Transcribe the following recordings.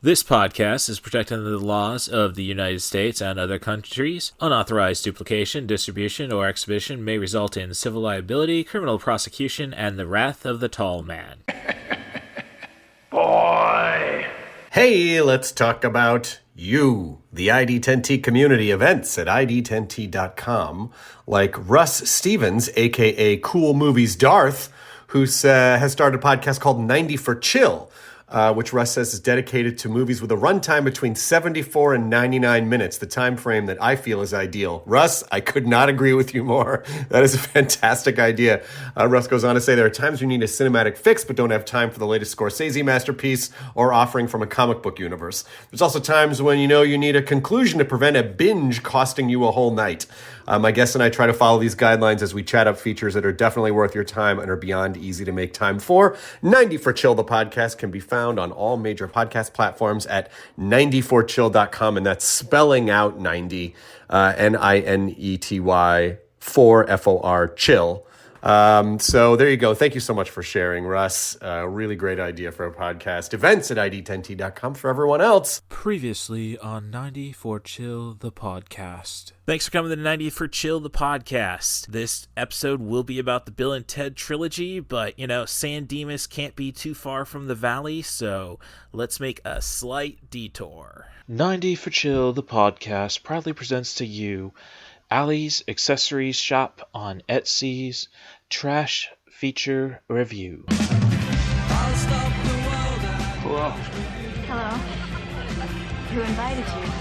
This podcast is protected under the laws of the United States and other countries. Unauthorized duplication, distribution, or exhibition may result in civil liability, criminal prosecution, and the wrath of the tall man. Boy! Hey, let's talk about you, the ID10T community events at ID10T.com, like Russ Stevens, aka Cool Movies Darth, who has started a podcast called 90 for Chill, which Russ says is dedicated to movies with a runtime between 74 and 99 minutes, the time frame that I feel is ideal. Russ, I could not agree with you more. That is a fantastic idea. Russ goes on to say there are times you need a cinematic fix but don't have time for the latest Scorsese masterpiece or offering from a comic book universe. There's also times when you need a conclusion to prevent a binge costing you a whole night. My guests and I try to follow these guidelines as we chat up features that are definitely worth your time and are beyond easy to make time for. 90 for Chill, the podcast, can be found on all major podcast platforms at 90forchill.com, and that's spelling out 90, Ninety, 4 FOR, chill. So there you go. Thank you so much for sharing, Russ. Really great idea for a podcast. Events at ID10T.com for everyone else. Previously on 90 for Chill, the podcast. Thanks for coming to 90 for Chill, the podcast. This episode will be about the Bill and Ted trilogy, but, San Dimas can't be too far from the valley, so let's make a slight detour. 90 for Chill, the podcast, proudly presents to you Allie's Accessories Shop on Etsy's Trash Feature Review. Hello. Hello. Who invited you?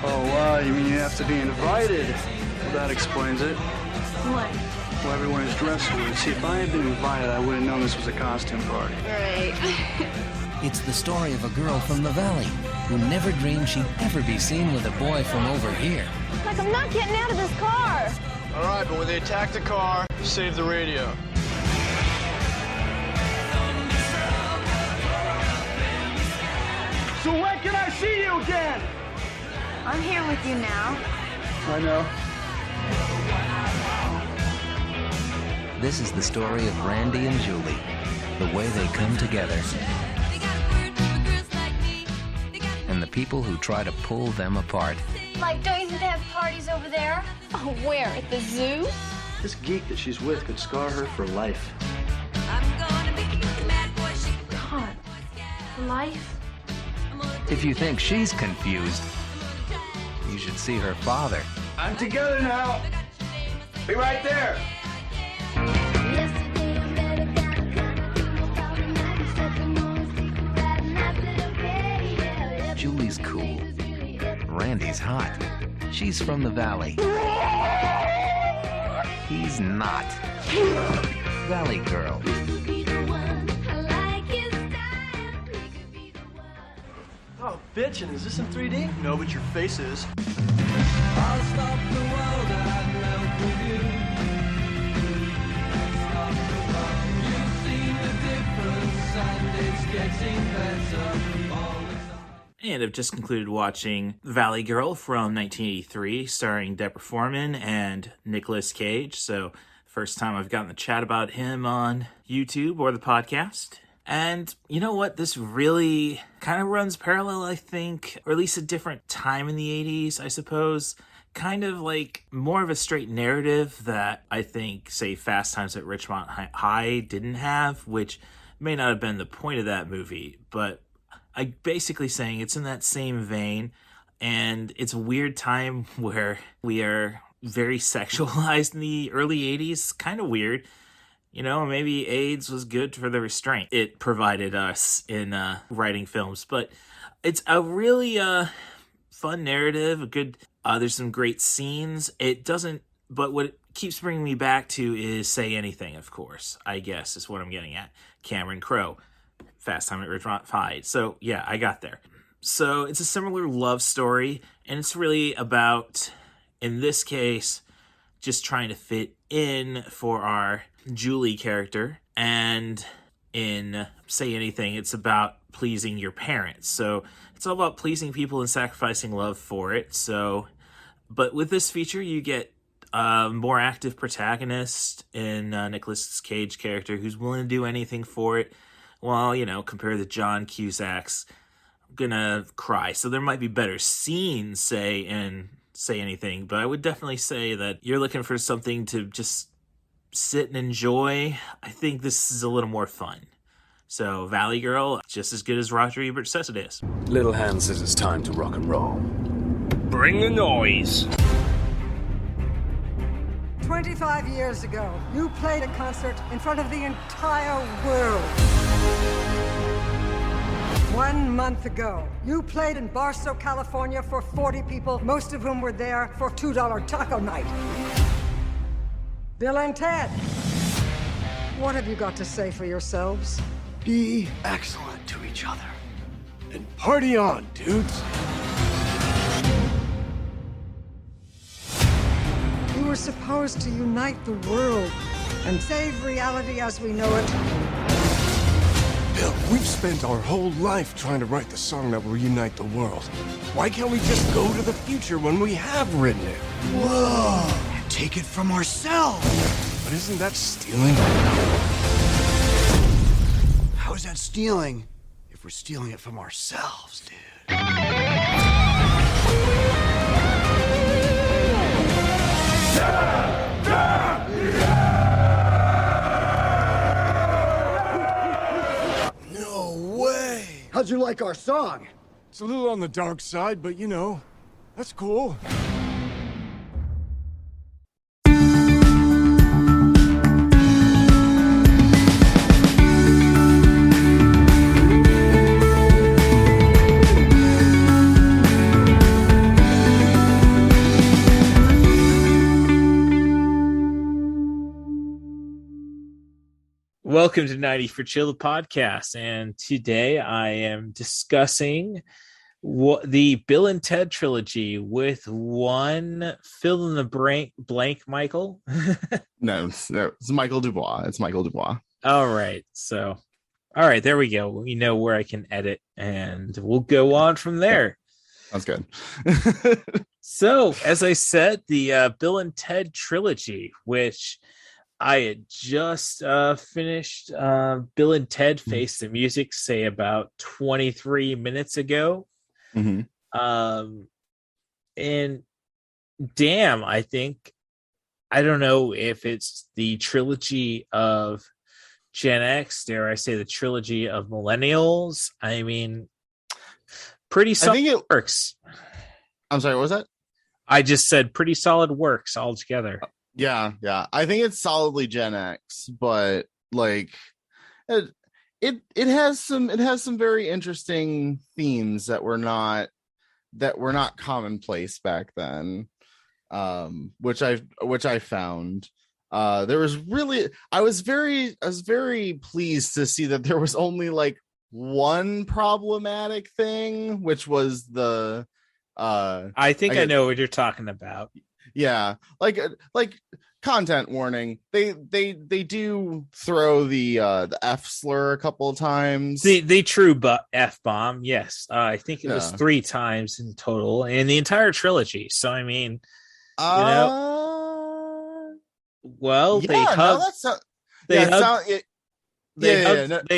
Oh, wow, you mean you have to be invited? Well, that explains it. What? Well, everyone is dressed weird. See, if I had been invited, I would have known this was a costume party. Right. It's the story of a girl from the valley who never dreamed she'd ever be seen with a boy from over here. Like, I'm not getting out of this car. All right, but when they attack the car, save the radio. So when can I see you again? I'm here with you now. I know. This is the story of Randy and Julie, the way they come together, and the people who try to pull them apart. Like, don't you think they have parties over there? Oh, where? At the zoo? This geek that she's with could scar her for life. God. Life? If you think she's confused, you should see her father. I'm together now. Be right there. Julie's cool. Randy's hot. She's from the valley. He's not. Valley girl. Oh, bitch, and is this in 3D? No, but your face is. And I've just concluded watching Valley Girl from 1983, starring Deborah Foreman and Nicolas Cage. So, first time I've gotten to chat about him on YouTube or the podcast. And you know what? This really kind of runs parallel, I think, or at least a different time in the 80s, I suppose. Kind of like more of a straight narrative that I think, say, Fast Times at Ridgemont High didn't have, which may not have been the point of that movie, but I'm basically saying it's in that same vein, and it's a weird time where we are very sexualized in the early 80s. Kind of weird. Maybe AIDS was good for the restraint it provided us in writing films, but it's a really fun narrative, a good, there's some great scenes. But what it keeps bringing me back to is Say Anything, of course, I guess is what I'm getting at. Cameron Crowe. Fast Time at Ridgemont High. So, yeah, I got there. So, it's a similar love story, and it's really about, in this case, just trying to fit in for our Julie character. And in Say Anything, it's about pleasing your parents. So, it's all about pleasing people and sacrificing love for it. So, but with this feature, you get a more active protagonist in Nicolas Cage character who's willing to do anything for it. well, compared to John Cusack's, I'm gonna cry. So there might be better scenes, say anything, but I would definitely say that you're looking for something to just sit and enjoy. I think this is a little more fun. So Valley Girl, just as good as Roger Ebert says it is. Little Hand says it's time to rock and roll. Bring the noise. 25 years ago, you played a concert in front of the entire world. 1 month ago, you played in Barstow, California for 40 people, most of whom were there for $2 taco night. Bill and Ted, what have you got to say for yourselves? Be excellent to each other. And party on, dudes. You were supposed to unite the world and save reality as we know it. Bill, we've spent our whole life trying to write the song that will unite the world. Why can't we just go to the future when we have written it? Whoa! And take it from ourselves! But isn't that stealing? How is that stealing if we're stealing it from ourselves, dude? No way! How'd you like our song? It's a little on the dark side, but that's cool. Welcome to 90 for Chill, the podcast, and today I am discussing the Bill and Ted trilogy with one fill in the blank Michael. No, it's Michael Dubois. It's Michael Dubois. All right, there we go. We know where I can edit, and we'll go on from there. That's good. So, as I said, the Bill and Ted trilogy, which I had just finished Bill and Ted Face the Music, say about 23 minutes ago. Mm-hmm. And damn, I don't know if it's the trilogy of Gen X, dare I say the trilogy of millennials. I mean, pretty solid. I think it works. I'm sorry, what was that? I just said pretty solid works altogether. Yeah. I think it's solidly Gen X, but like it has some very interesting themes that were not commonplace back then. Which I found. There was really I was very pleased to see that there was only like one problematic thing, which was the I think I know what you're talking about. Yeah, like content warning. They do throw the F slur a couple of times. The true F bomb. Yes, I think it was 3 times in total in the entire trilogy. So I mean, well, yeah, they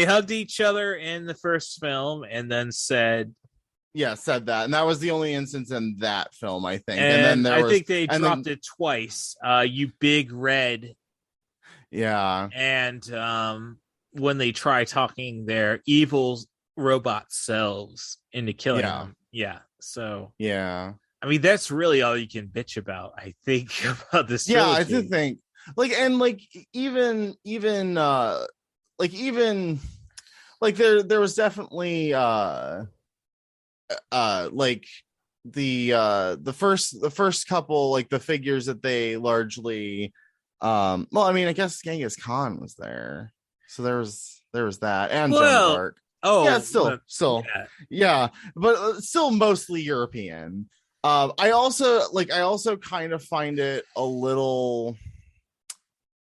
hugged each other in the first film, and then said that, and that was the only instance in that film, I think. And then I think they dropped it twice. You big red. Yeah. And when they try talking their evil robot selves into killing them. Yeah. So yeah. I mean, that's really all you can bitch about, I think, about this trilogy. Yeah, I do think there was definitely the first couple, like the figures that they largely well, I mean, I guess Genghis Khan was there, so there was that, and Joan of Arc. Oh yeah, still yeah, but still mostly European. I also kind of find it a little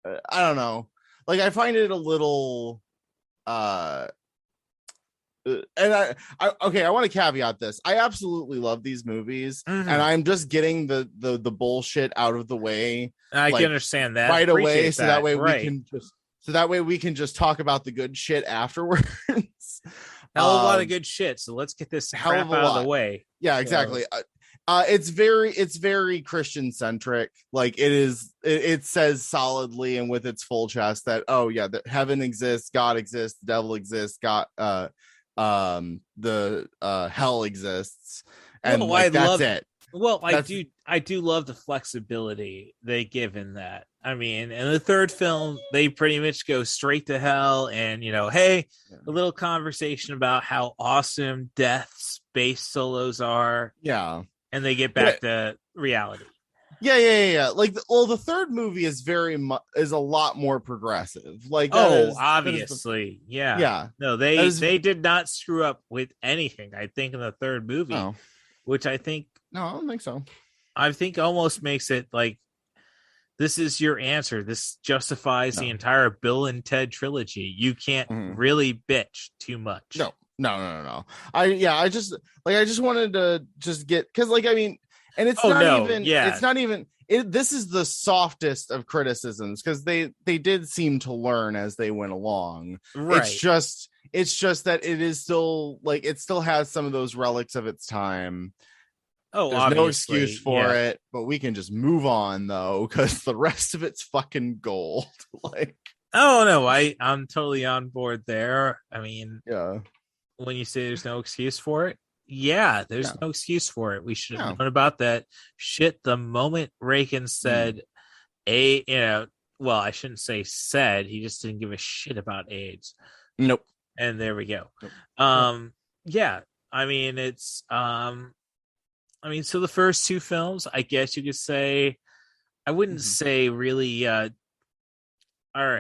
I don't know, like I find it a little and I want to caveat this. I absolutely love these movies, and I'm just getting the bullshit out of the way. I can understand that right away, so that way we can so that way we can just talk about the good shit afterwards. Hell of a lot of good shit. So let's get this crap out of the way. Yeah, exactly. It's very Christian centric. Like it says solidly and with its full chest that, oh yeah, that heaven exists, God exists, the devil exists, God, the hell exists, and Well, like that's it. Well, I do love the flexibility they give in that. I mean, in the third film, they pretty much go straight to hell, and hey, a little conversation about how awesome death space solos are. Yeah, and they get back to reality. Yeah. Like, the third movie is is a lot more progressive. Like, obviously, yeah. No, they did not screw up with anything. I think in the third movie, which I think I don't think so. I think almost makes it like this is your answer. This justifies the entire Bill and Ted trilogy. You can't really bitch too much. No. I just wanted to just get, because like, I mean, and it's it's not even this is the softest of criticisms, because they did seem to learn as they went along. Right. It's just that it is still like, it still has some of those relics of its time. There's no excuse for it, but we can just move on though, because the rest of it's fucking gold. Like, oh no, I'm totally on board there. I mean, yeah. When you say there's no excuse for it, there's no excuse for it. We should have known about that shit the moment Reagan said, well, I shouldn't say said, he just didn't give a shit about AIDS. Nope. And there we go. Nope. Yeah, I mean, it's so the first two films, I guess you could say, I wouldn't say really are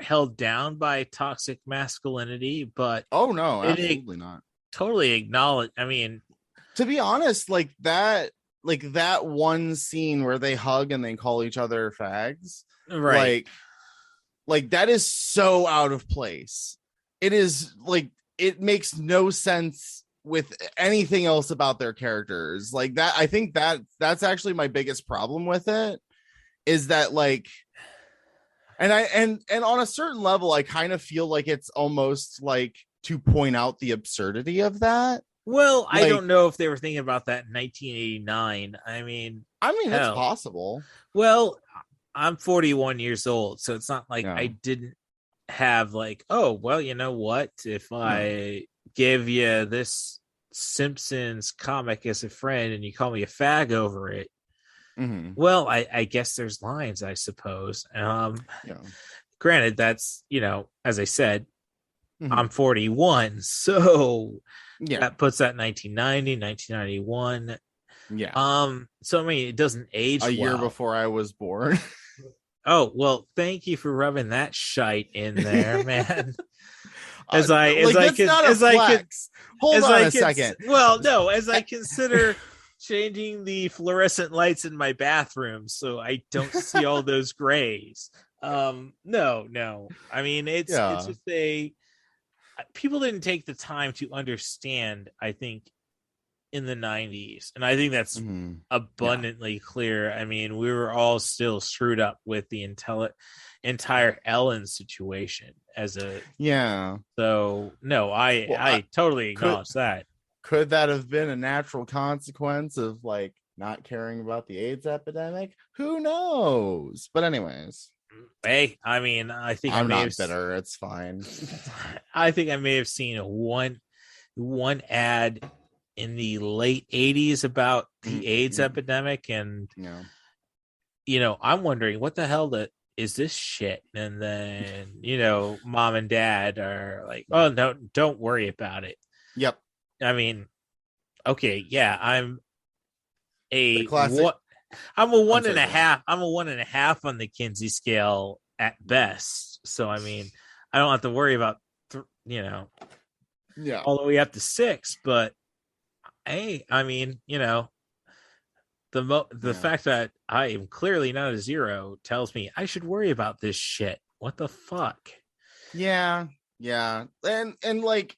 held down by toxic masculinity, but oh no, absolutely not. Totally acknowledge. I mean, to be honest, like that one scene where they hug and they call each other fags, right? Like that is so out of place. It is like, it makes no sense with anything else about their characters. Like that, I think that's actually my biggest problem with it, is that like, and on a certain level, I kind of feel like it's almost like to point out the absurdity of that. Well, like, I don't know if they were thinking about that in 1989. I mean, it's possible. Well, I'm 41 years old, so it's not like I didn't have like, oh, well, you know what? If I give you this Simpsons comic as a friend and you call me a fag over it, well, I guess there's lines, I suppose. Granted, that's, as I said, I'm 41, so that puts that 1990, 1991. So I mean, it doesn't age a year before I was born. Oh, well, thank you for rubbing that shite in there, man. As I consider changing the fluorescent lights in my bathroom so I don't see all those grays. No. I mean, it's just people didn't take the time to understand, I think, in the 90s, and I think that's abundantly clear. I mean, we were all still screwed up with the entire Ellen situation so no, I totally acknowledge that. Could that have been a natural consequence of like not caring about the AIDS epidemic? Who knows? But anyways, hey, I mean, I think I'm not bitter. It's fine. I think I may have seen one ad in the late 80s about the AIDS epidemic, and I'm wondering what the hell is this shit. And then mom and dad are like, oh no, don't worry about it. Yep. I mean, okay, yeah, I'm a 1.5. I'm a 1.5 on the Kinsey scale at best. So I mean, I don't have to worry about all the way up to 6. But hey, I mean, the fact that I am clearly not a 0 tells me I should worry about this shit. What the fuck? Yeah, and like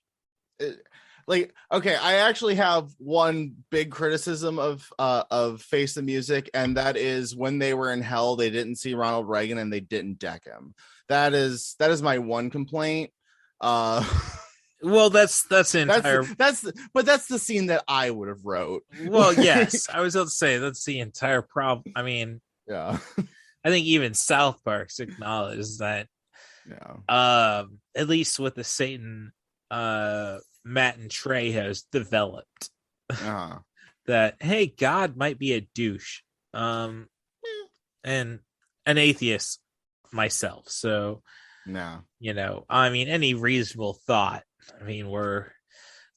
like, okay, I actually have one big criticism of Face the Music, and that is when they were in hell, they didn't see Ronald Reagan and they didn't deck him. That is my one complaint. Well, that's the entire. That's the scene that I would have wrote. Well, yes, I was about to say that's the entire problem. I mean, yeah, I think even South Park's acknowledges that. Yeah. At least with the Satan, Matt and Trey has developed that hey, God might be a douche, and an atheist myself. So, no, I mean, any reasonable thought. I mean, we're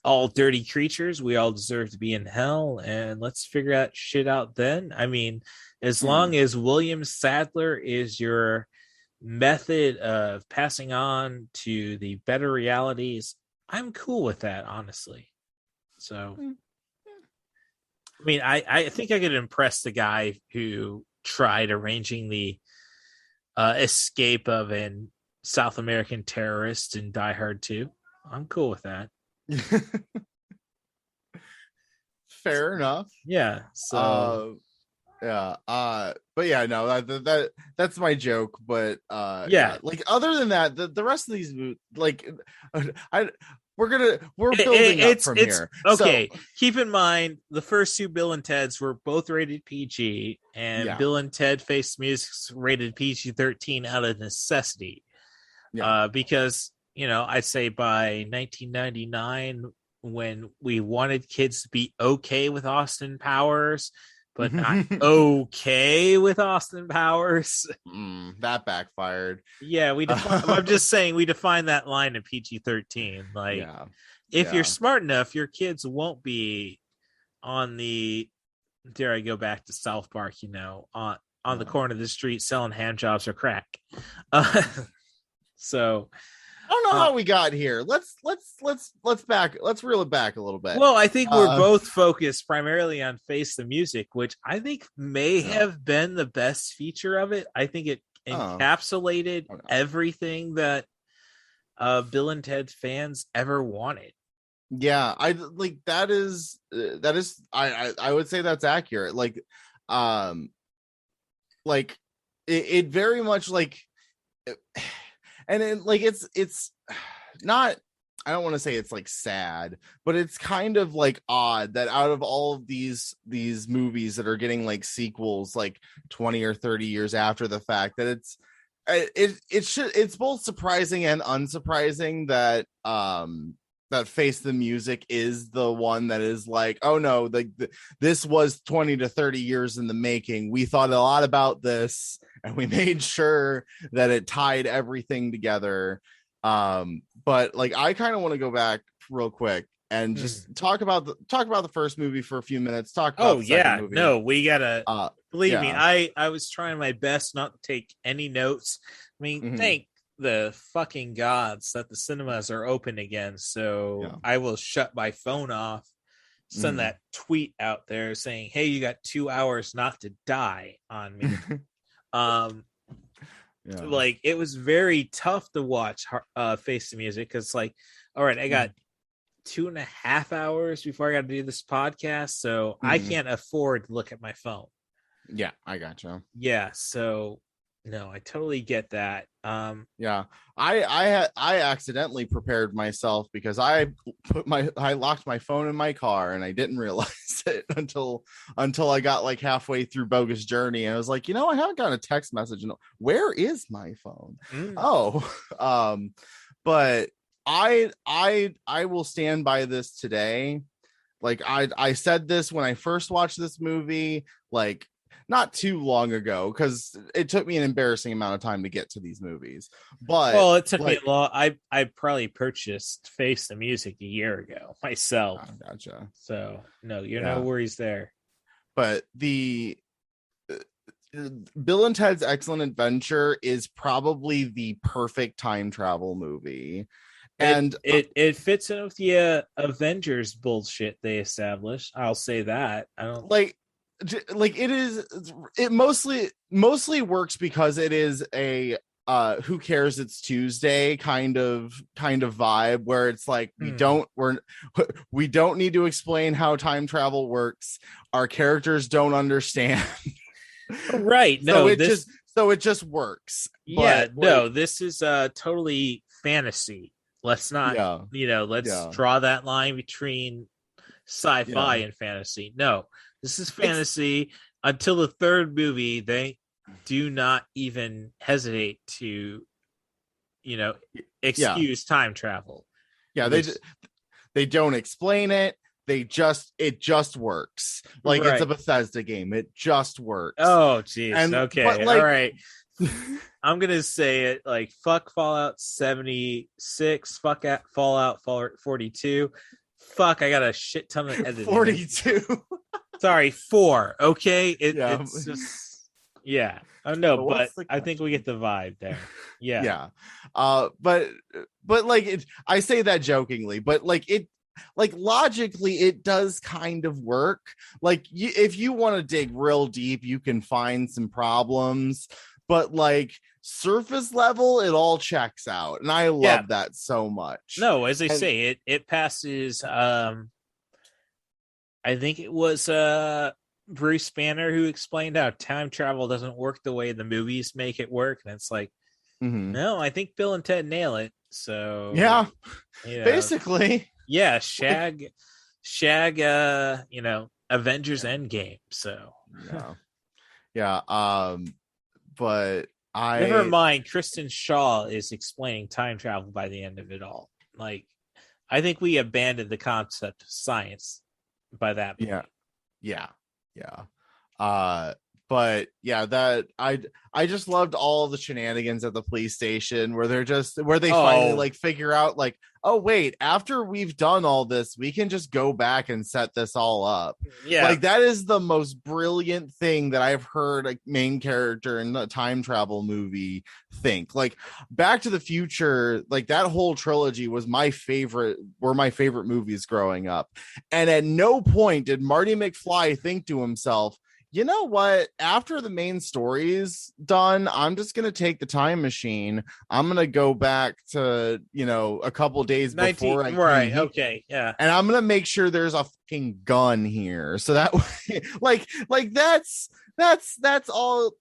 all dirty creatures. We all deserve to be in hell, and let's figure that shit out then. I mean, as long as William Sadler is your method of passing on to the better realities, I'm cool with that, honestly. So, I mean, I think I could impress the guy who tried arranging the escape of an South American terrorist in Die Hard 2. I'm cool with that. Fair enough. Yeah. So yeah. But yeah, no, that's my joke. But yeah, like other than that, the rest of these, like, we're building up from here. Okay, so, keep in mind the first two Bill and Ted's were both rated PG, and Bill and Ted Face the Music's rated PG-13 out of necessity. Yeah. Because I'd say by 1999, when we wanted kids to be okay with Austin Powers, but not okay with Austin Powers, that backfired. Yeah, I'm just saying we define that line in PG-13. Like, if you're smart enough, your kids won't be on the. Dare I go back to South Park? On the corner of the street selling hand jobs or crack. So. I don't know how we got here. Let's reel it back a little bit. Well, I think we're both focused primarily on Face the Music, which I think may have been the best feature of it. I think it encapsulated everything that Bill and Ted fans ever wanted. Yeah, I like that is I would say that's accurate. Like it very much like. And then, like, it's not, I don't want to say it's like sad, but it's kind of like odd that out of all of these movies that are getting like sequels like 20 or 30 years after the fact, that it's both surprising and unsurprising that that Face the Music is the one that is like, oh no, this was 20 to 30 years in the making. We thought a lot about this and we made sure that it tied everything together. But like, I kind of want to go back real quick and just talk about the first movie for a few minutes. Talk about the second movie. No, we gotta believe me. I was trying my best not to take any notes. I mean, thank the fucking gods that the cinemas are open again, so I will shut my phone off, send that tweet out there saying, hey, you got 2 hours not to die on me. Like, it was very tough to watch Face the Music, because like, all right, I got 2.5 hours before I got to do this podcast, so I can't afford to look at my phone. Yeah, I gotcha. Yeah, so no, I totally get that. Yeah, I accidentally prepared myself because I locked my phone in my car and I didn't realize it until I got like halfway through Bogus Journey, and I was like, I haven't gotten a text message, and where is my phone? But I will stand by this today. Like, I said this when I first watched this movie, like, not too long ago, because it took me an embarrassing amount of time to get to these movies. But it took me a lot. I probably purchased Face the Music a year ago myself. Gotcha. So no, no worries there. But the Bill and Ted's Excellent Adventure is probably the perfect time travel movie. And it fits in with the Avengers bullshit they established. I'll say that. I don't like it mostly works because it is a who cares it's Tuesday kind of vibe, where it's like we don't need to explain how time travel works. Our characters don't understand. Right. So No, it just works. Yeah, But no, this is totally fantasy. Let's not, let's draw that line between sci-fi and fantasy. No, this is fantasy. Until the third movie, they do not even hesitate to, excuse time travel. Yeah, they don't explain it. It just works. Like it's a Bethesda game. It just works. Oh, geez. Okay. But, all right. I'm gonna say it like fuck Fallout 76, fuck at Fallout 42. Fuck, I got a shit ton of editing. 42. Sorry, 4. Okay, it's just I know, but I think we get the vibe there. Yeah. But like I say that jokingly, but like it. Like logically it does kind of work. Like if you want to dig real deep, you can find some problems, but like surface level, it all checks out, and I love that so much. No, as I say, it passes. I think it was Bruce Banner who explained how time travel doesn't work the way the movies make it work, and it's like, no, I think Bill and Ted nail it. So basically. Yeah, Shag, Avengers Endgame. So but never mind. Kristen Shaw is explaining time travel by the end of it all. Like, I think we abandoned the concept of science by that point. Yeah. But yeah, that I just loved all the shenanigans at the police station where they finally like figure out like, oh wait, after we've done all this, we can just go back and set this all up. Yeah, like that is the most brilliant thing that I've heard a main character in a time travel movie think. Like Back to the Future, like that whole trilogy were my favorite movies growing up, and at no point did Marty McFly think to himself, you know what? After the main story's done, I'm just going to take the time machine. I'm going to go back to, a couple days before okay. Yeah. And I'm going to make sure there's a fucking gun here. So that way, like that's all,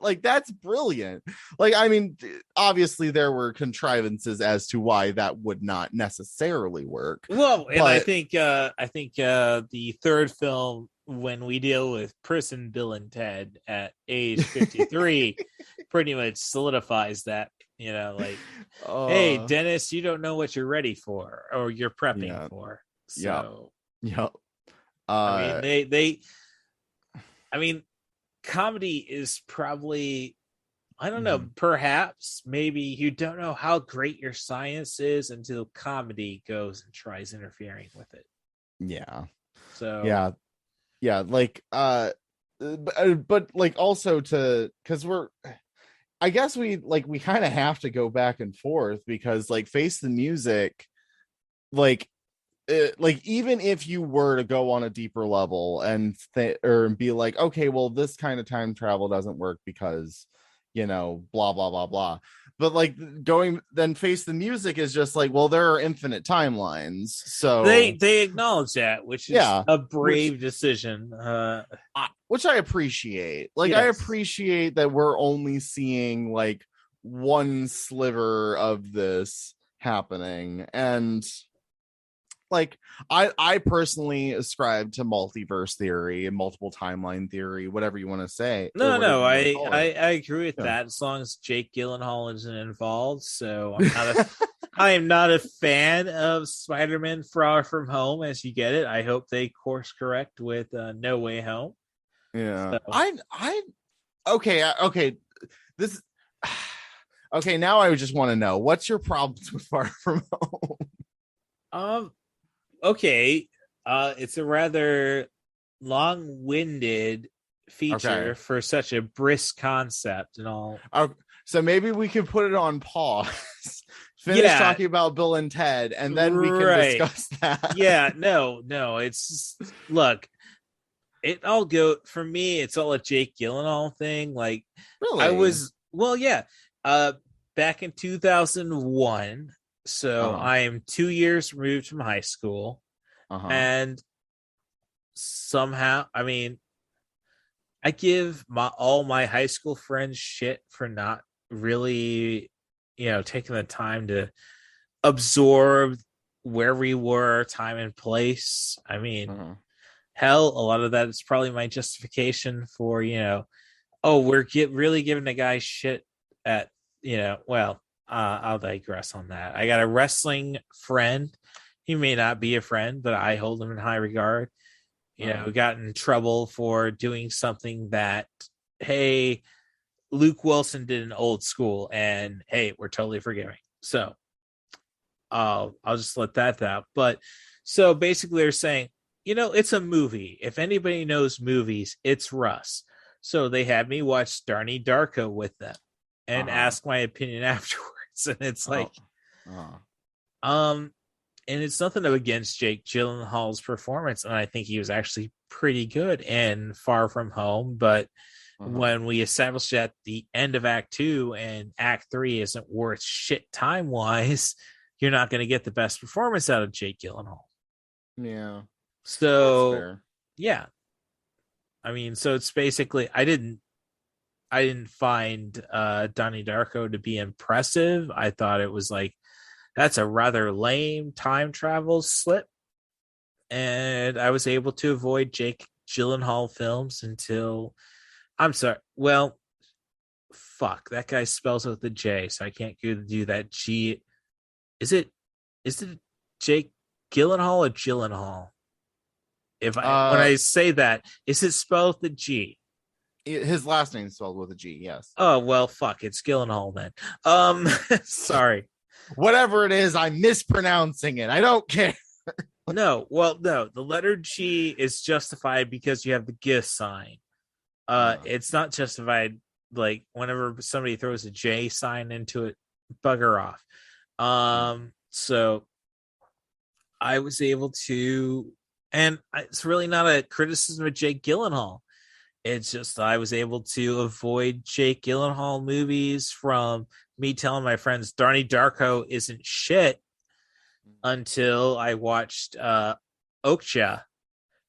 like, that's brilliant. Like, I mean, obviously there were contrivances as to why that would not necessarily work. Well, and I think the third film, when we deal with prison Bill and Ted at age 53, pretty much solidifies that, hey, Dennis, you don't know what you're ready for or you're prepping for. So, I mean, comedy is probably, I don't know, perhaps maybe you don't know how great your science is until comedy goes and tries interfering with it. Yeah. So, like but like also because I guess we kind of have to go back and forth because like Face the Music, like even if you were to go on a deeper level and be like, okay, well, this kind of time travel doesn't work because blah blah blah blah, but like then Face the Music is just like, well, there are infinite timelines, so they acknowledge that, which is a brave decision, which I appreciate. Like, yes. I appreciate that we're only seeing like one sliver of this happening, and like I personally ascribe to multiverse theory and multiple timeline theory, whatever you want to say. I agree with that, as long as Jake Gyllenhaal isn't involved. So I am not a fan of Spider-Man Far From Home, as you get it. I hope they course correct with No Way Home. Yeah, so. Okay. This okay. Now I just want to know, what's your problems with Far From Home? Okay, it's a rather long-winded feature for such a brisk concept and all. So maybe we can put it on pause, finish talking about Bill and Ted, and then we can discuss that. Yeah, no, it's just, look, it all go for me. It's all a Jake Gyllenhaal thing. Like, really, back in 2001. So Uh-huh. I am 2 years removed from high school. And somehow, I mean, I give all my high school friends shit for not really, taking the time to absorb where we were, time and place. I mean, hell, a lot of that is probably my justification for, oh, we're really giving the guy shit at, I'll digress on that. I got a wrestling friend. He may not be a friend, but I hold him in high regard. Got in trouble for doing something that, hey, Luke Wilson did in Old School, and hey, we're totally forgiving. So I'll just let that out. But so basically they're saying, it's a movie. If anybody knows movies, it's Russ. So they had me watch Darnie Darko with them and ask my opinion afterwards. And it's like, and it's nothing against Jake Gyllenhaal's performance, and I think he was actually pretty good in Far From Home. But when we established at the end of Act 2 and Act 3 isn't worth shit time wise, you're not going to get the best performance out of Jake Gyllenhaal. Yeah. So yeah, I mean, so it's basically I didn't find Donnie Darko to be impressive. I thought it was like, that's a rather lame time travel slip. And I was able to avoid Jake Gyllenhaal films until, I'm sorry, well, fuck, that guy spells with a J, so I can't do that G. Is it Jake Gyllenhaal or Gyllenhaal? When I say that, is it spelled with a G? His last name is spelled with a G, yes. Oh, well, fuck, it's Gyllenhaal then. Sorry. Whatever it is, I'm mispronouncing it. I don't care. No, the letter G is justified because you have the GIF sign. It's not justified like whenever somebody throws a J sign into it, bugger off. So I was able to, and it's really not a criticism of Jake Gyllenhaal. It's just I was able to avoid Jake Gyllenhaal movies from me telling my friends Darnie Darko isn't shit until I watched Okja,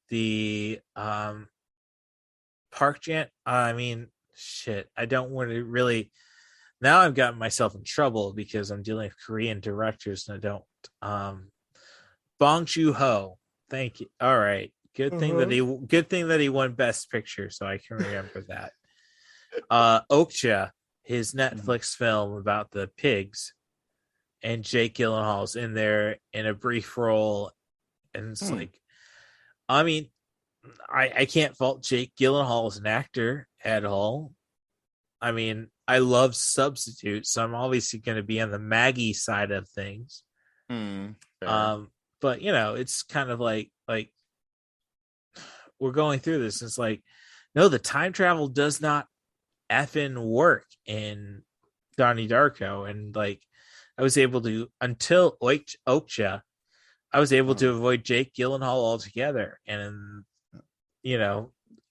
the Park Jan. I mean, shit. I don't want to really. Now I've gotten myself in trouble because I'm dealing with Korean directors and I don't. Bong Joon-ho. Thank you. All right. Good thing that he won Best Picture, so I can remember that. Okja, his Netflix film about the pigs, and Jake Gyllenhaal's in there in a brief role, and it's like, I mean, I can't fault Jake Gyllenhaal as an actor at all. I mean, I love Substitute, so I'm obviously going to be on the Maggie side of things. But it's kind of like we're going through this. It's like, no, the time travel does not effing work in Donnie Darko, and like I was able to until Okja, I was able to avoid Jake Gyllenhaal altogether. And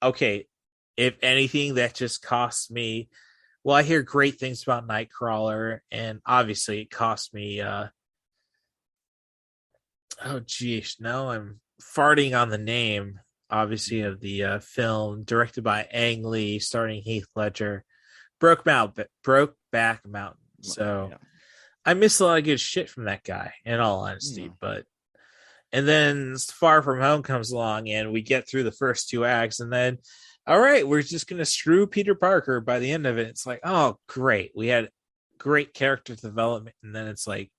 okay, if anything, that just cost me. Well, I hear great things about Nightcrawler, and obviously it cost me. Oh geez, now I'm farting on the name. Obviously, of the film directed by Ang Lee, starring Heath Ledger, Brokeback Mountain. So I missed a lot of good shit from that guy, in all honesty. And then Far From Home comes along, and we get through the first two acts, and then, all right, we're just gonna screw Peter Parker by the end of it. It's like, oh, great, we had great character development, and then it's like,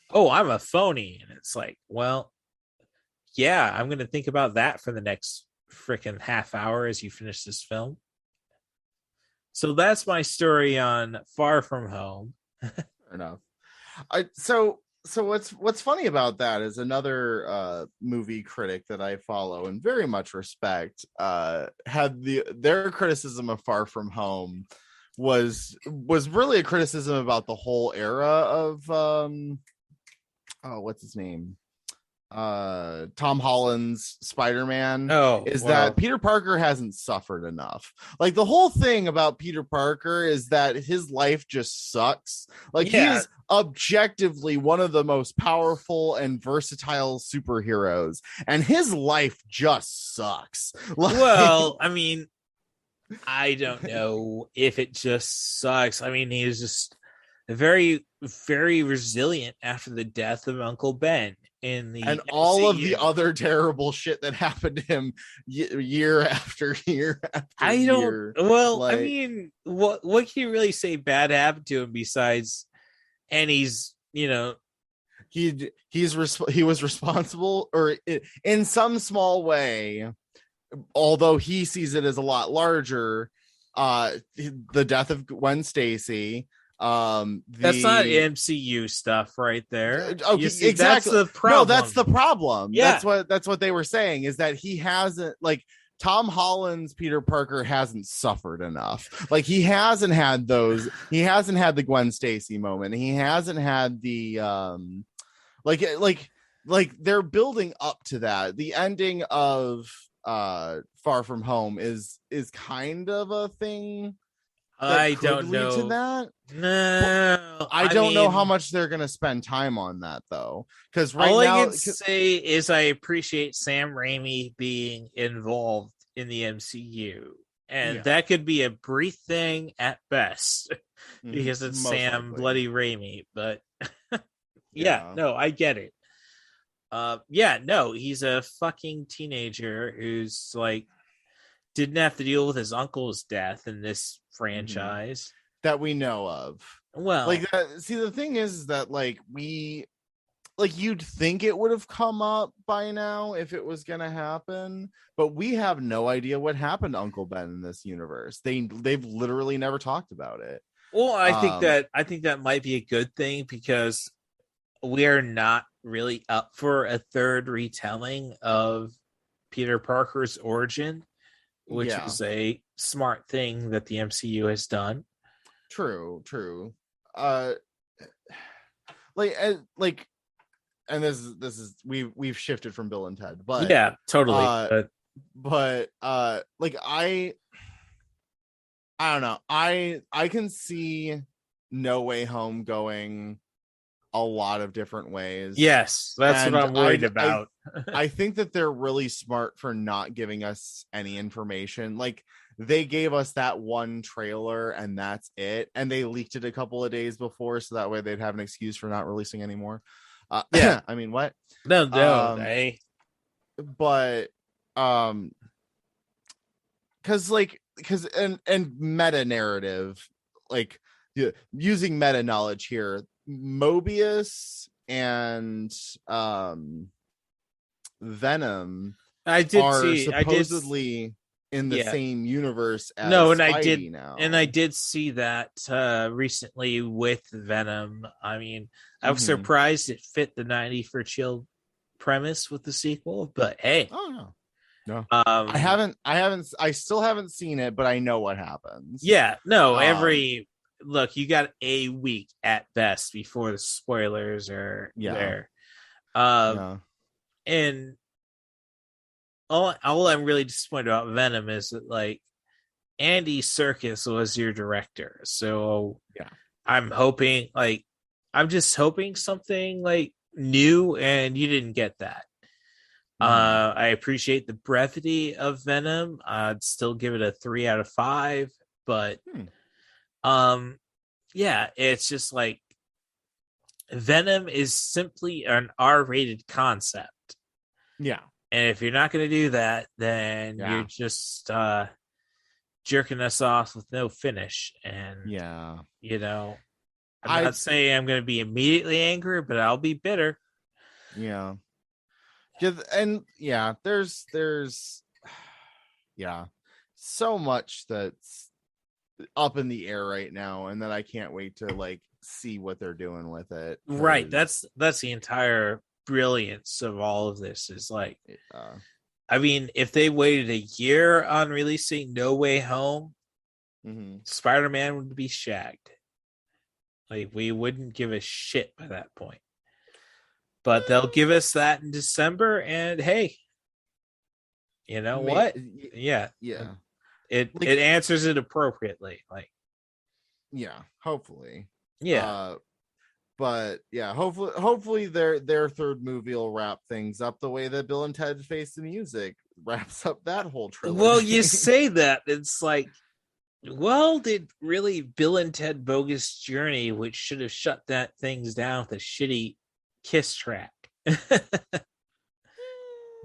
oh, I'm a phony, and it's like, well. Yeah, I'm going to think about that for the next freaking half hour as you finish this film. So that's my story on Far From Home. Fair enough. So what's funny about that is another movie critic that I follow and very much respect had their criticism of Far From Home was really a criticism about the whole era of what's his name? Tom Holland's Spider-Man is well, that Peter Parker hasn't suffered enough. Like the whole thing about Peter Parker is that his life just sucks. Like he is objectively one of the most powerful and versatile superheroes, and his life just sucks. well, I mean, I don't know if it just sucks. I mean, he was just very, very resilient after the death of Uncle Ben in the and MCU. all of the other terrible shit that happened to him year after year after I don't. year. Well, I mean, what can you really say bad happened to him besides? And he's, you know, he was responsible, or in some small way, although he sees it as a lot larger. The death of Gwen Stacy. That's not MCU stuff right there. Okay, see, exactly. That's the problem. No, that's the problem. Yeah. That's what they were saying, is that he hasn't, like, Tom Holland's Peter Parker hasn't suffered enough. Like he hasn't had the Gwen Stacy moment. He hasn't had the like they're building up to that. The ending of Far From Home is kind of a thing. I don't know. To that. No, I don't know how much they're going to spend time on that, though. Because all I can say is I appreciate Sam Raimi being involved in the MCU, and that could be a brief thing at best because it's Sam Bloody Raimi. But no, I get it. No, he's a fucking teenager who's like didn't have to deal with his uncle's death in this franchise that we know of. Well, like that, see, the thing is that you'd think it would have come up by now if it was going to happen, but we have no idea what happened to Uncle Ben in this universe. They've literally never talked about it. Well, I think that might be a good thing because we are not really up for a third retelling of Peter Parker's origin, which is a smart thing that the MCU has done. True. And this is we've shifted from Bill and Ted, but yeah, totally. But like I don't know. I can see No Way Home going a lot of different ways. Yes, that's what I'm worried about. I think that they're really smart for not giving us any information. Like they gave us that one trailer and that's it, and they leaked it a couple of days before, so that way they'd have an excuse for not releasing anymore. I mean, what? No, but because meta narrative, like using meta knowledge here, Mobius and Venom are supposedly in the same universe as Spidey now. And I did see that recently with Venom. I mean, I was surprised it fit the 90 for Chill premise with the sequel, but hey. Oh no. I still haven't seen it, but I know what happens. Yeah, no, look, you got a week at best before the spoilers are there. And all I'm really disappointed about Venom is that like Andy Serkis was your director. So I'm just hoping something like new, and you didn't get that. I appreciate the brevity of Venom. I'd still give it a 3 out of 5, but it's just like Venom is simply an R-rated concept. Yeah. And if you're not going to do that, then you're just jerking us off with no finish. And, I'm not saying I'm going to be immediately angry, but I'll be bitter. Yeah. And there's so much that's up in the air right now, and that I can't wait to like see what they're doing with it. Right. That's the entire brilliance of all of this is like, I mean, if they waited a year on releasing No Way Home, Spider-Man would be shagged. Like we wouldn't give a shit by that point. but they'll give us that in December, and hey, you know what? Yeah, yeah. It answers it appropriately. Like, yeah, hopefully. Yeah. But yeah, hopefully their third movie will wrap things up the way that Bill and Ted Face the Music wraps up that whole trilogy. Well, you say that, it's like, well, did really Bill and Ted Bogus Journey, which should have shut that things down with a shitty kiss track.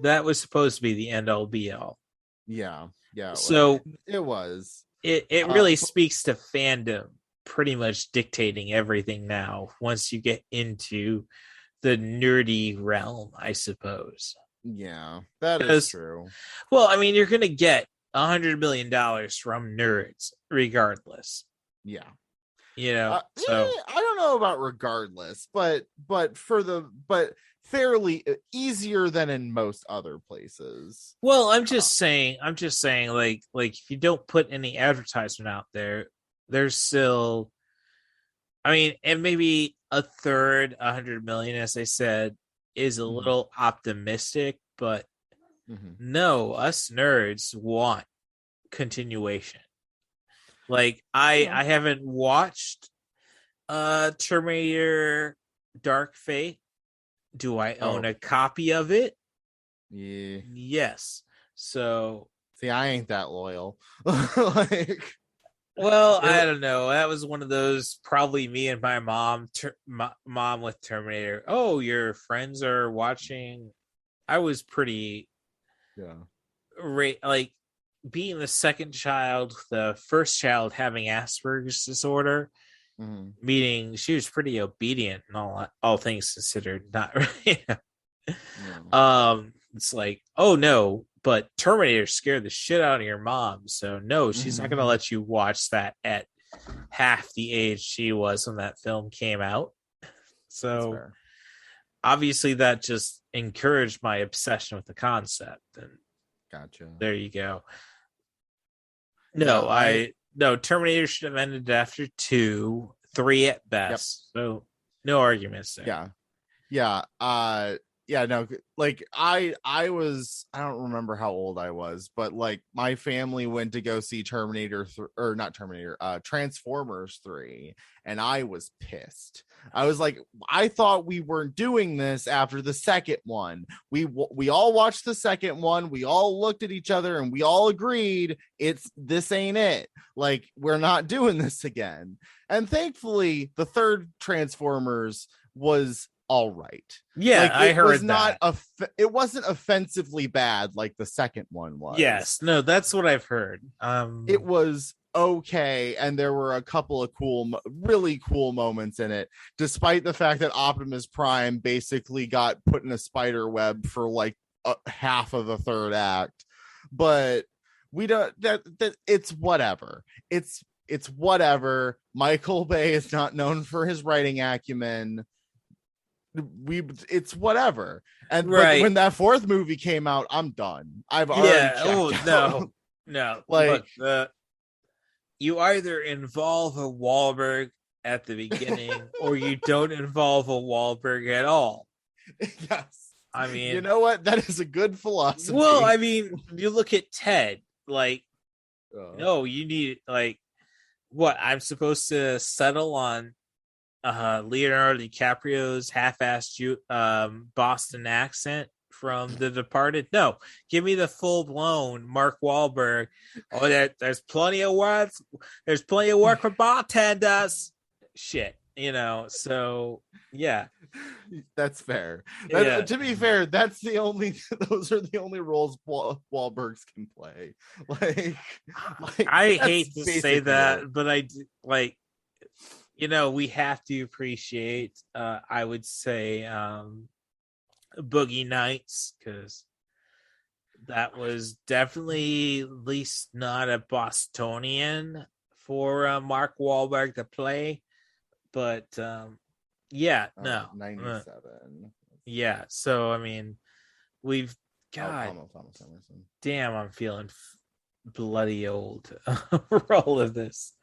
That was supposed to be the end all be all. Yeah. So it was. It really speaks to fandom pretty much dictating everything now once you get into the nerdy realm, I suppose. Yeah, that is true. Well, I mean, you're going to get $100 million from nerds regardless. Yeah. You know, so I don't know about regardless, but fairly easier than in most other places. Well, I'm just saying, like if you don't put any advertisement out there, there's still, I mean, and maybe a third, 100 million, as I said, is a little optimistic, but no, us nerds want continuation. Like I haven't watched Terminator Dark Fate. Do I own a copy of it? Yeah. Yes. So see, I ain't that loyal. Like, well, I don't know. That was one of those, probably me and my mom, mom with Terminator. Oh, your friends are watching. I was pretty, like being the second child, the first child having Asperger's disorder, meaning she was pretty obedient and all things considered. Not really. It's like, oh no, but Terminator scared the shit out of your mom, so no, she's not gonna let you watch that at half the age she was when that film came out. So obviously that just encouraged my obsession with the concept, and gotcha. There you go. No, Terminator should have ended after 2, 3 at best. So no arguments there. No, like I don't remember how old I was, but like my family went to go see Transformers 3, and I was pissed. I was like, I thought we weren't doing this after the second one. We all watched the second one, we all looked at each other, and we all agreed this ain't it. Like, we're not doing this again. And thankfully, the third Transformers was all right. Yeah, like, I heard was that. It wasn't offensively bad like the second one was. Yes, no, that's what I've heard. It was okay, and there were a couple of really cool moments in it, despite the fact that Optimus Prime basically got put in a spider web for like half of the third act. But we don't. That it's whatever. It's whatever. Michael Bay is not known for his writing acumen. It's whatever. And but when that fourth movie came out, I'm done. I've already checked out. No. Like, look, you either involve a Wahlberg at the beginning or you don't involve a Wahlberg at all. Yes. I mean, you know what? That is a good philosophy. Well, I mean, you look at Ted, like, no, you need, like, what? I'm supposed to settle on Leonardo DiCaprio's half-assed Boston accent from The Departed? No, give me the full-blown Mark Wahlberg. Oh, there's plenty of work. There's plenty of work for bartenders. Shit, you know. So yeah, that's fair. To be fair, those are the only roles Wahlbergs can play. Like I hate to say that, but I like. You know, we have to appreciate, I would say, Boogie Nights, because that was definitely at least not a Bostonian for Mark Wahlberg to play. But, 97. Yeah, so, I mean, we've got... damn, I'm feeling bloody old for all of this.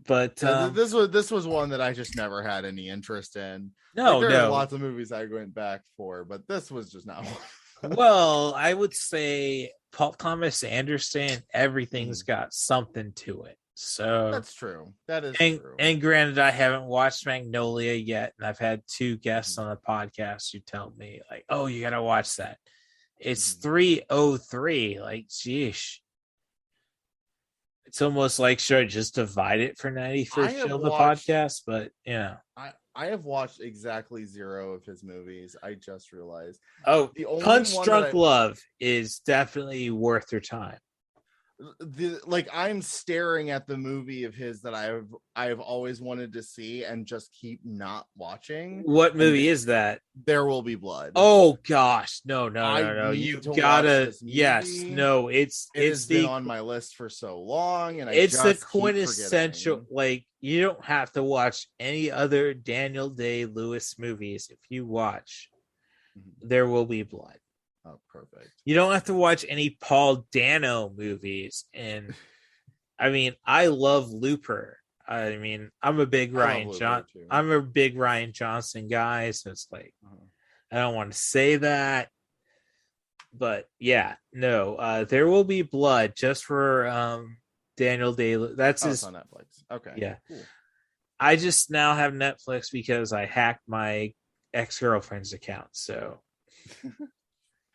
But this was one that I just never had any interest in. No, there no. are lots of movies I went back for, but this was just not one. Well, I would say Paul Thomas Anderson, everything's got something to it. So that's true. That is true. And granted, I haven't watched Magnolia yet, and I've had 2 guests on the podcast who tell me, like, oh, you gotta watch that. It's 303. Like, geesh. It's almost like, should I just divide it for 91st Show the podcast? But yeah. I have watched exactly 0 of his movies. I just realized. Oh, the only Punch Drunk Love is definitely worth your time. I'm staring at the movie of his that I've always wanted to see and just keep not watching. What movie is that? There Will Be Blood. Oh gosh, no. You gotta. Yes, no. It's been on my list for so long, and it's the quintessential. Like, you don't have to watch any other Daniel Day-Lewis movies if you watch There Will Be Blood. Oh, perfect. You don't have to watch any Paul Dano movies. And I mean, I love Looper. I mean, I'm a big Ryan Johnson guy, so it's like, I don't want to say that. But yeah, no, There Will Be Blood just for Daniel Day. That's his on Netflix. Okay. Yeah. Cool. I just now have Netflix because I hacked my ex-girlfriend's account. So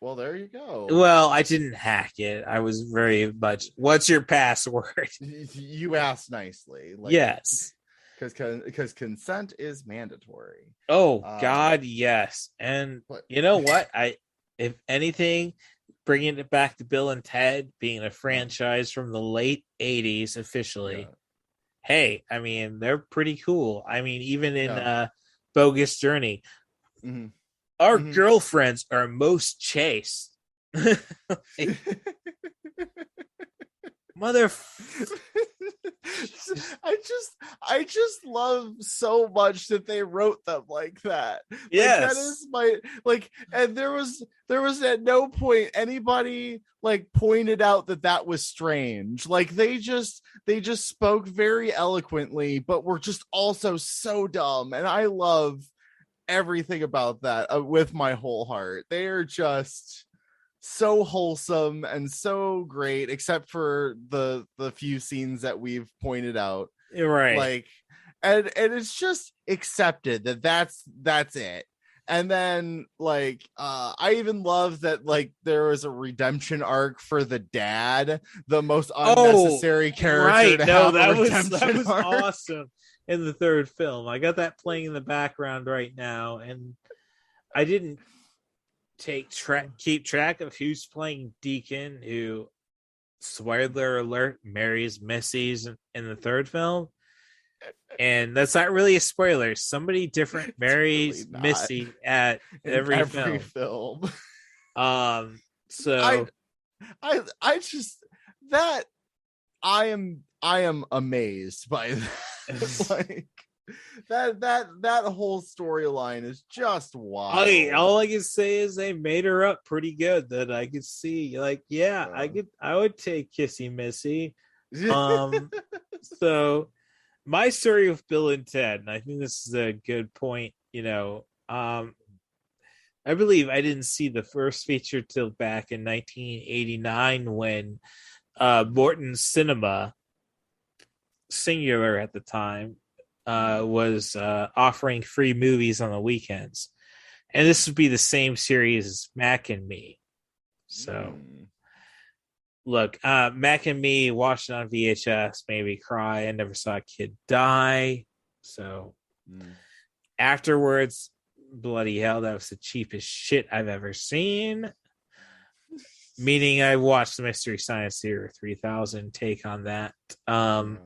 well, there you go. Well, I didn't hack it. I was very much, what's your password? You asked nicely. Yes. Because consent is mandatory. Oh, God, yes. And you know what? If anything, bringing it back to Bill and Ted being a franchise from the late 80s officially. Yeah. Hey, I mean, they're pretty cool. I mean, even in Bogus Journey, our girlfriends are most chaste. Mother. I just love so much that they wrote them like that. Yes. Like, that is my and there was at no point anybody pointed out that was strange. Like, they just spoke very eloquently, but were just also so dumb. And I love everything about that with my whole heart. They are just so wholesome and so great, except for the few scenes that we've pointed out, right? And it's just accepted that's it. And then I even love that there was a redemption arc for the dad, the most unnecessary character to have a redemption arc. Awesome. In the 3rd film, I got that playing in the background right now, and I didn't keep track of who's playing Deacon, who, spoiler alert, marries Missy's in the 3rd film. And that's not really a spoiler. Somebody different marries really Missy at every film. So I just that I am amazed by that. That whole storyline is just wild. All I can say is they made her up pretty good. That I could see, I would take Kissy Missy. So my story with Bill and Ted, and I think this is a good point. I believe I didn't see the first feature till back in 1989 when Morton Cinema, singular at the time, was offering free movies on the weekends, and this would be the same series as Mac and Me. So look, Mac and Me, watched it on VHS, made me cry. I never saw a kid die. So afterwards, bloody hell, that was the cheapest shit I've ever seen. Meaning I watched the Mystery Science Theater 3000 take on that. But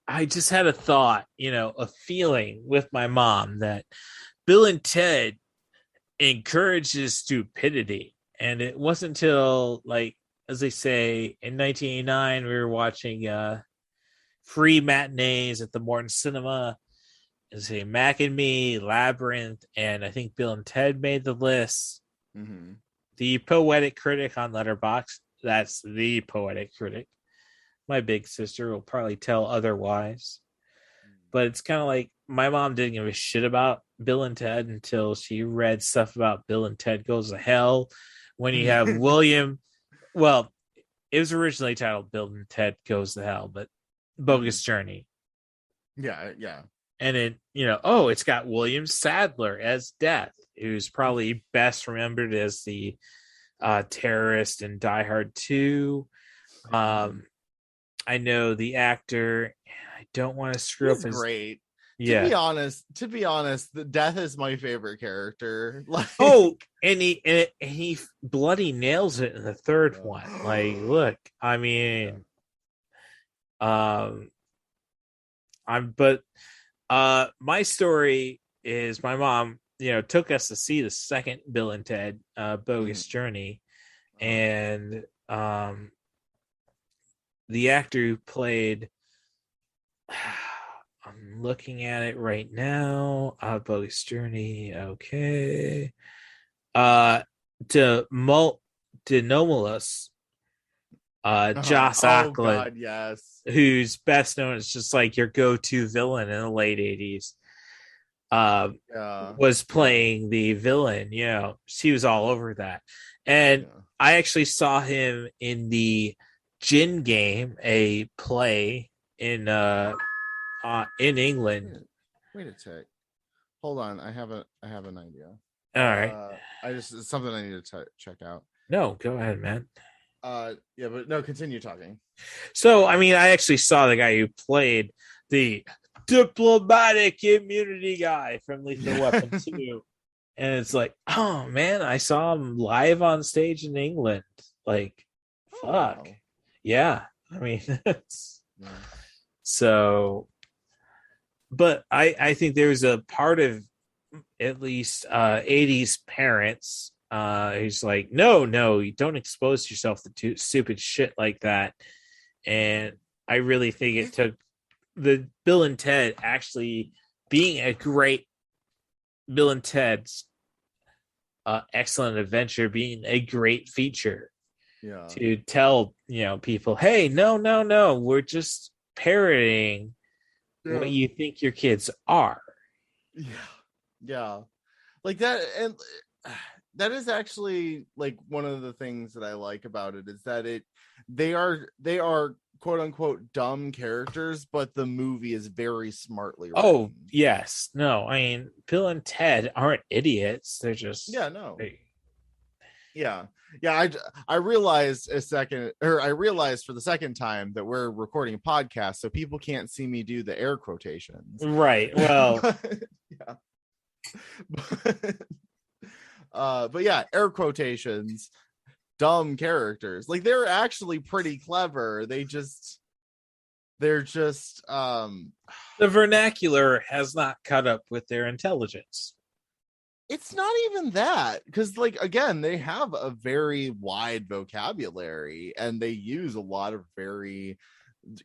I just had a thought, a feeling with my mom that Bill and Ted encourages stupidity. And it wasn't until, as they say, in 1989, we were watching free matinees at the Morton Cinema. As a Mac and Me, Labyrinth, and I think Bill and Ted made the list. The Poetic Critic on Letterboxd, that's the Poetic Critic, my big sister will probably tell otherwise. But it's kind of like my mom didn't give a shit about Bill and Ted until she read stuff about Bill and Ted Goes to Hell. When you have William, well, it was originally titled Bill and Ted Goes to Hell, but Bogus Journey. Yeah, yeah. And it, it's got William Sadler as Death, who's probably best remembered as the terrorist in Die Hard 2. I know the actor. I don't want to screw up his. Great. Yeah. To be honest, the Death is my favorite character. Like, and he bloody nails it in the third one. Like, look, I mean, my story is my mom, took us to see the second Bill and Ted Bogus Journey, and the actor who played, I'm looking at it right now. Bogus Journey. Okay. Denomulus. Joss Ackland. God, yes. Who's best known as just like your go-to villain in the late 80s. Was playing the villain. She was all over that. And I actually saw him in the Gin Game, a play in England. Wait a sec. Hold on. I have an idea. All right. It's something I need to check out. No, go ahead, man. Yeah, but no, continue talking. So, I mean, I actually saw the guy who played the diplomatic immunity guy from Lethal Weapon 2. And it's like, oh man, I saw him live on stage in England. Like, fuck. Wow. Yeah. I mean, so, but I think there's a part of at least 80s parents who's like, no, you don't expose yourself to stupid shit like that. And I really think it took the Bill and Ted actually being a great Bill and Ted's Excellent Adventure being a great feature to tell people, hey, no, we're just parroting what you think your kids are. Yeah, like that. And that is actually like one of the things that I like about it is that they are quote unquote dumb characters, but the movie is very smartly written. Oh yes. No, I mean, Bill and Ted aren't idiots. They're just I realized I realized for the second time that we're recording a podcast, so people can't see me do the air quotations. Right. Well, but yeah, air quotations, dumb characters. Like, they're actually pretty clever. They're just the vernacular has not caught up with their intelligence. It's not even that, because like, again, they have a very wide vocabulary and they use a lot of very,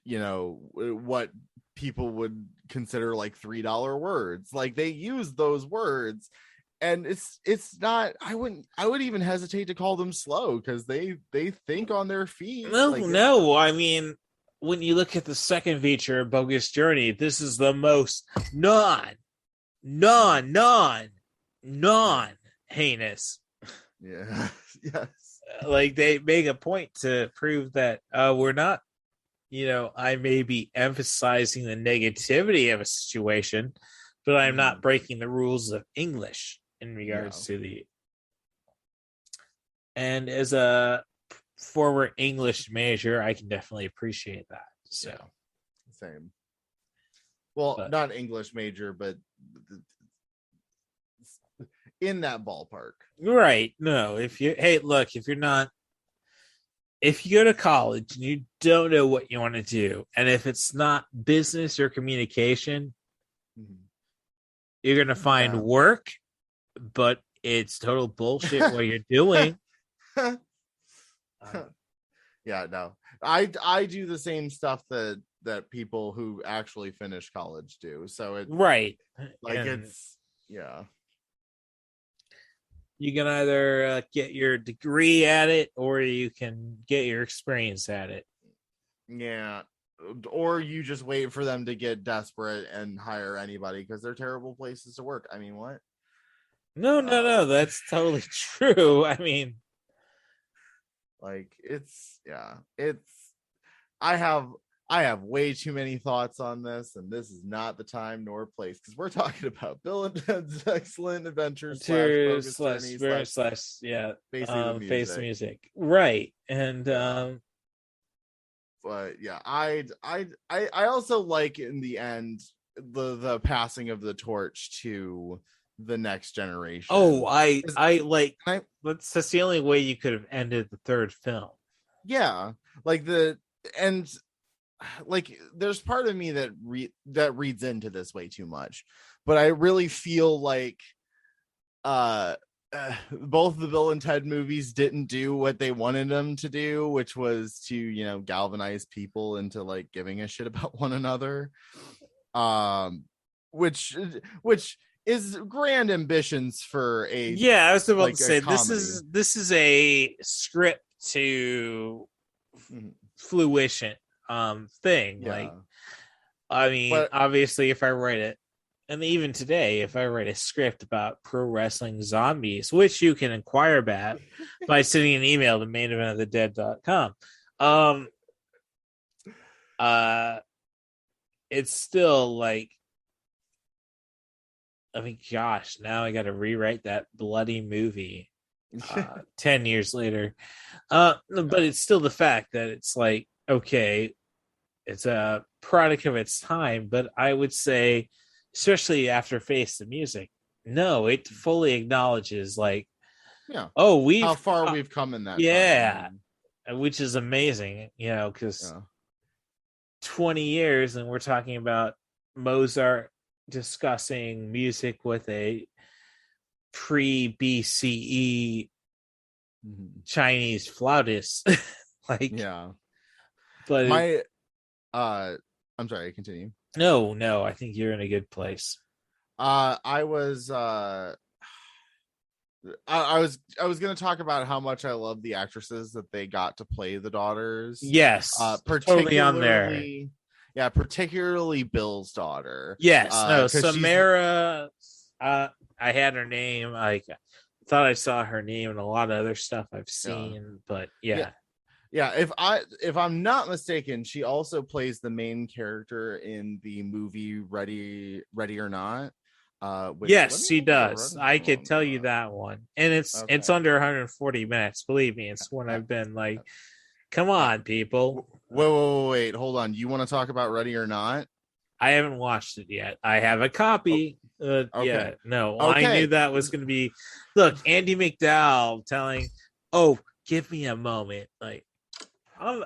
what people would consider like $3 words. Like, they use those words, and it's not, I would even hesitate to call them slow, because they think on their feet. No, I mean, when you look at the second feature, Bogus Journey, this is the most non-heinous. Yeah. Yes. Like, they make a point to prove that we're not, I may be emphasizing the negativity of a situation, but I'm not breaking the rules of English in regards to the. And as a former English major, I can definitely appreciate that. So, same. Well, not English major, but in that ballpark. Right. No, if you go to college and you don't know what you want to do, and if it's not business or communication, you're going to find work, but it's total bullshit what you're doing. Yeah, no. I do the same stuff that people who actually finish college do. So it's right. Like, and it's you can either get your degree at it, or you can get your experience at it. Yeah. Or you just wait for them to get desperate and hire anybody because they're terrible places to work. I mean, what? No, that's totally true. I mean, like I have way too many thoughts on this, and this is not the time nor place because we're talking about Bill and Ted's Excellent Adventures /Bogus Journey / yeah, Face the Music. Face the Music, right? And but yeah, I also like in the end the passing of the torch to the next generation. Oh, I like that's the only way you could have ended the third film. Yeah, like like there's part of me that reads into this way too much, but I really feel like both the Bill and Ted movies didn't do what they wanted them to do, which was to, you know, galvanize people into like giving a shit about one another. Which is grand ambitions for a I was about like to say comedy. this is a script to fruition thing. Yeah. Like, I mean, obviously, if I write it, and even today, if I write a script about pro wrestling zombies, which you can inquire about by sending an email to maineventofthedead.com, it's still like, I mean, gosh, now I got to rewrite that bloody movie 10 years later. But it's still the fact that it's like, okay, it's a product of its time, but I would say, especially after Face the Music, no, it fully acknowledges like, oh, how far we've come in that time. Which is amazing, you know, because 20 years and we're talking about Mozart discussing music with a pre-BCE Chinese flautist. Like, but I'm sorry, continue. No, I think you're in a good place. I was going to talk about how much I love the actresses that they got to play the daughters. Yes, particularly totally on there. Yeah, particularly Bill's daughter. Yes, no, Samara. I had her name. I thought I saw her name in a lot of other stuff I've seen, but yeah. If I'm not mistaken, she also plays the main character in the movie Ready or Not. Yes, she does. I could tell you that one, and it's under 140 minutes. Believe me, it's when I've been like, come on, people. Wait, hold on. You want to talk about Ready or Not? I haven't watched it yet. I have a copy. I knew that was going to be. Look, Andy McDowell telling, "Oh, give me a moment." Like, I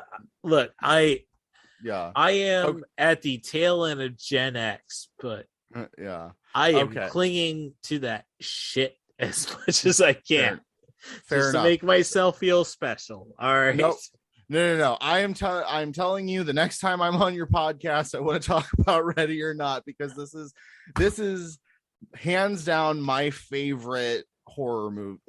am at the tail end of Gen X, but I am clinging to that shit as much as I can, Fair just enough. to make myself feel special. All right. Nope. No. I'm telling you, the next time I'm on your podcast, I want to talk about Ready or Not, because this is hands down my favorite horror movie.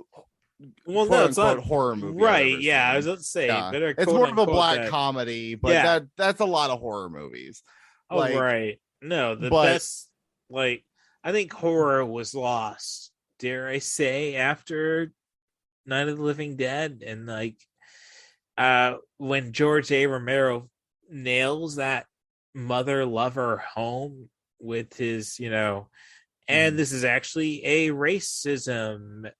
Well, no, it's not horror movie, right? Yeah, I was about to say, it's more of a black comedy, but that's a lot of horror movies. Oh, right. No, best. Like, I think horror was lost, dare I say, after Night of the Living Dead, and like when George A. Romero nails that mother lover home with his, you know, and this is actually a racism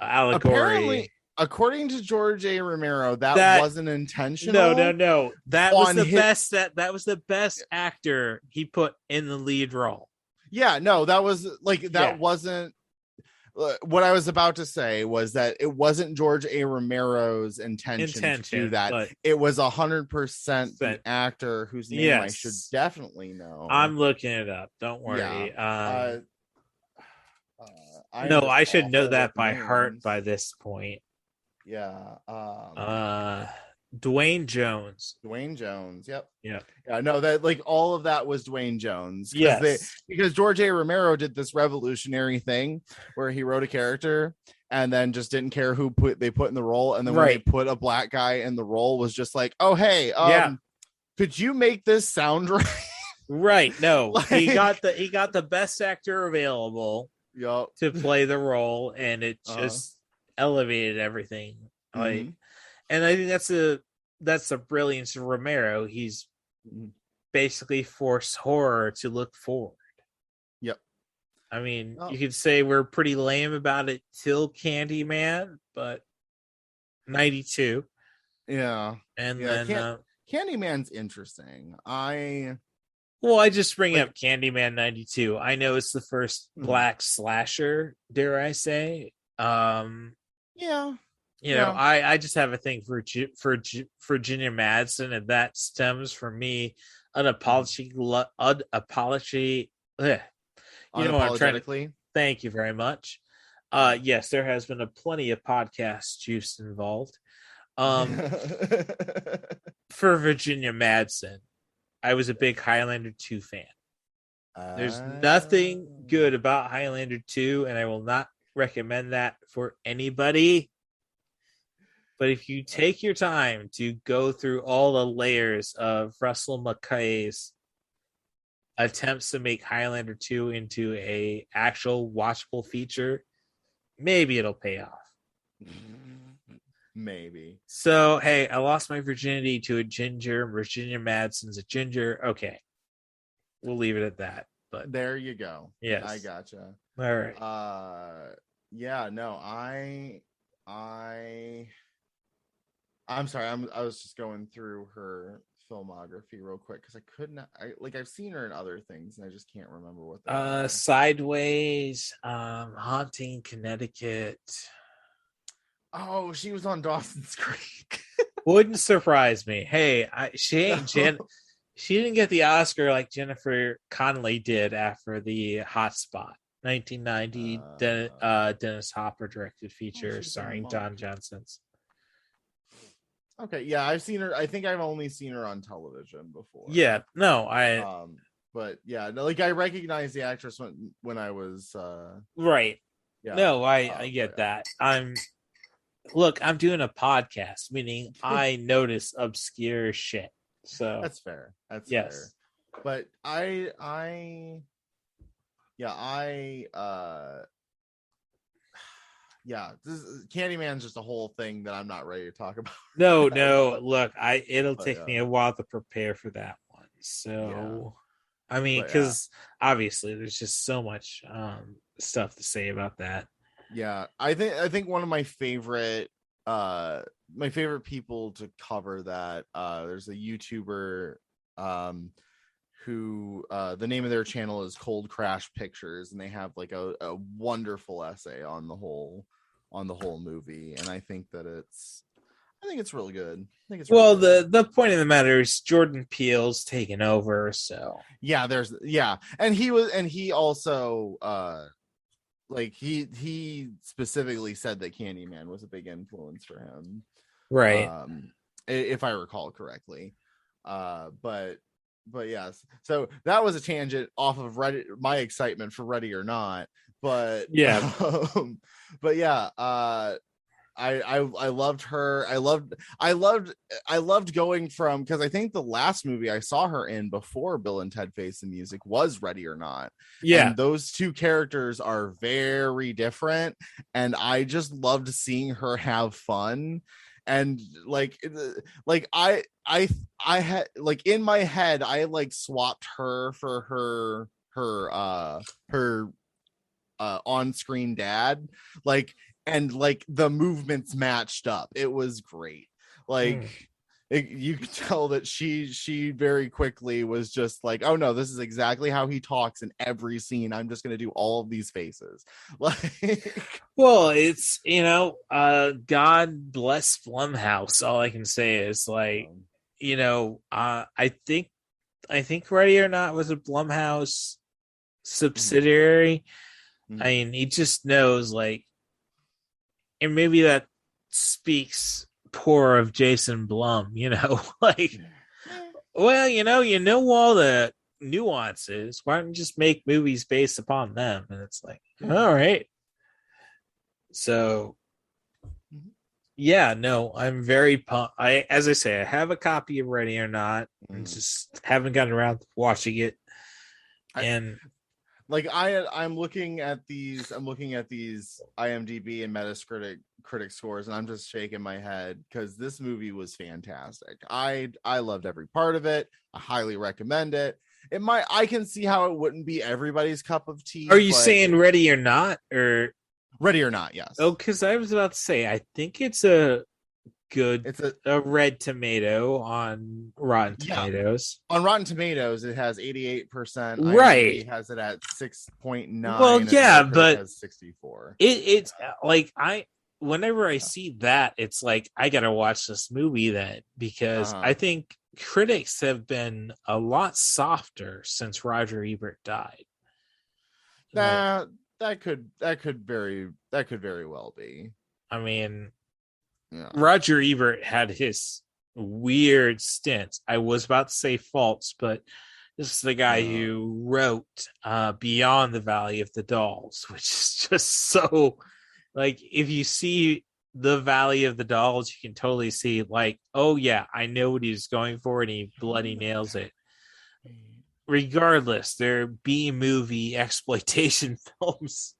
allegory. Apparently, according to George A. Romero, that wasn't intentional. No. That was the best. That was the best actor he put in the lead role. Yeah, no, that was like wasn't. What I was about to say was that it wasn't George A. Romero's intention to do that. It was 100% the actor whose name I should definitely know. I'm looking it up. Don't worry. Yeah. I should know that by heart by this point. Yeah. Dwayne Jones. Yep. Yeah. No, that like all of that was Dwayne Jones. Yes. Because George A. Romero did this revolutionary thing where he wrote a character and then just didn't care who they put in the role, and then when they put a black guy in the role, was just like, oh hey, Could you make this sound right? Right. No, Like- he got the best actor available Yup. to play the role, and it just elevated everything. Like, and I think that's the brilliance of Romero. He's basically forced horror to look forward. Yep. I mean, you could say we're pretty lame about it till Candyman, but 92. Yeah. And yeah, then Candyman's interesting. I just bring up Candyman 92. I know it's the first black slasher, dare I say. Yeah. You know, I just have a thing for Virginia Madsen, and that stems from me unapologetically. You know what I'm trying to. Thank you very much. Yes, there has been plenty of podcast juice involved. For Virginia Madsen, I was a big Highlander 2 fan. There's nothing good about Highlander 2, and I will not recommend that for anybody. But if you take your time to go through all the layers of Russell McKay's attempts to make Highlander 2 into a actual watchable feature, maybe it'll pay off. Maybe. So, hey, I lost my virginity to a ginger. Virginia Madsen's a ginger. Okay. We'll leave it at that. But there you go. Yes. I gotcha. All right. Yeah, no, I'm sorry. I was just going through her filmography real quick because I've seen her in other things and I just can't remember what they are. Sideways, Haunting Connecticut. Oh, she was on Dawson's Creek. Wouldn't surprise me. Hey, she ain't she didn't get the Oscar like Jennifer Connelly did after the Hot Spot 1990 Dennis Hopper directed feature starring Don Johnson's. Okay, yeah, I've seen her. I think I've only seen her on television before. Yeah, no, but yeah, like I recognize the actress when I was right. Yeah, no, I get that. I'm doing a podcast, meaning I notice obscure shit. So that's fair. That's yes. fair. But Candyman's just a whole thing that I'm not ready to talk about. No, look, it'll take me a while to prepare for that one. So I mean, because obviously there's just so much stuff to say about that. Yeah, I think one of my favorite people to cover that, there's a YouTuber who the name of their channel is Cold Crash Pictures, and they have like a wonderful essay on the whole movie, and I think it's really good. The point of the matter is Jordan Peele's taken over, so and he also like he specifically said that Candyman was a big influence for him, right? If I recall correctly. But yes, so that was a tangent off of my excitement for Ready or Not, but yeah, but yeah, I loved her. I loved going from, because I think the last movie I saw her in before Bill and Ted Face the Music was Ready or Not. Yeah, and those two characters are very different, and I just loved seeing her have fun. And I had, like, in my head, I like swapped her for her on-screen dad, and the movements matched up. It was great. You could tell that she very quickly was just like, oh no, this is exactly how he talks in every scene. I'm just gonna do all of these faces. Well, it's, God bless Blumhouse. All I can say is I think Ready or Not was a Blumhouse subsidiary. I mean, he just knows, and maybe that speaks poor of Jason Blum, well, you know all the nuances. Why don't you just make movies based upon them? And it's like, all right. So Yeah, no, I'm very pumped. As I say, I have a copy of Ready or Not, and just haven't gotten around to watching it. And I'm looking at these IMDb and Metacritic scores, and I'm just shaking my head because this movie was fantastic. I loved every part of it. I highly recommend it. I can see how it wouldn't be everybody's cup of tea. Are you saying Ready or Not, or Ready or Not? Yes. Oh, because I was about to say, I think it's a good, it's a red tomato on Rotten Tomatoes. On Rotten Tomatoes, it has 88%. Right. IMDb has it at 6.9. Well, yeah, and but has 64. It's like whenever I see that, it's like I gotta watch this movie then, because I think critics have been a lot softer since Roger Ebert died. That could very well be. I mean, Roger Ebert had his weird stints. I was about to say faults, but this is the guy who wrote Beyond the Valley of the Dolls, which is just so, like, if you see the Valley of the Dolls, you can totally see, like, oh yeah, I know what he's going for, and he bloody nails it. Regardless, they're B-movie exploitation films.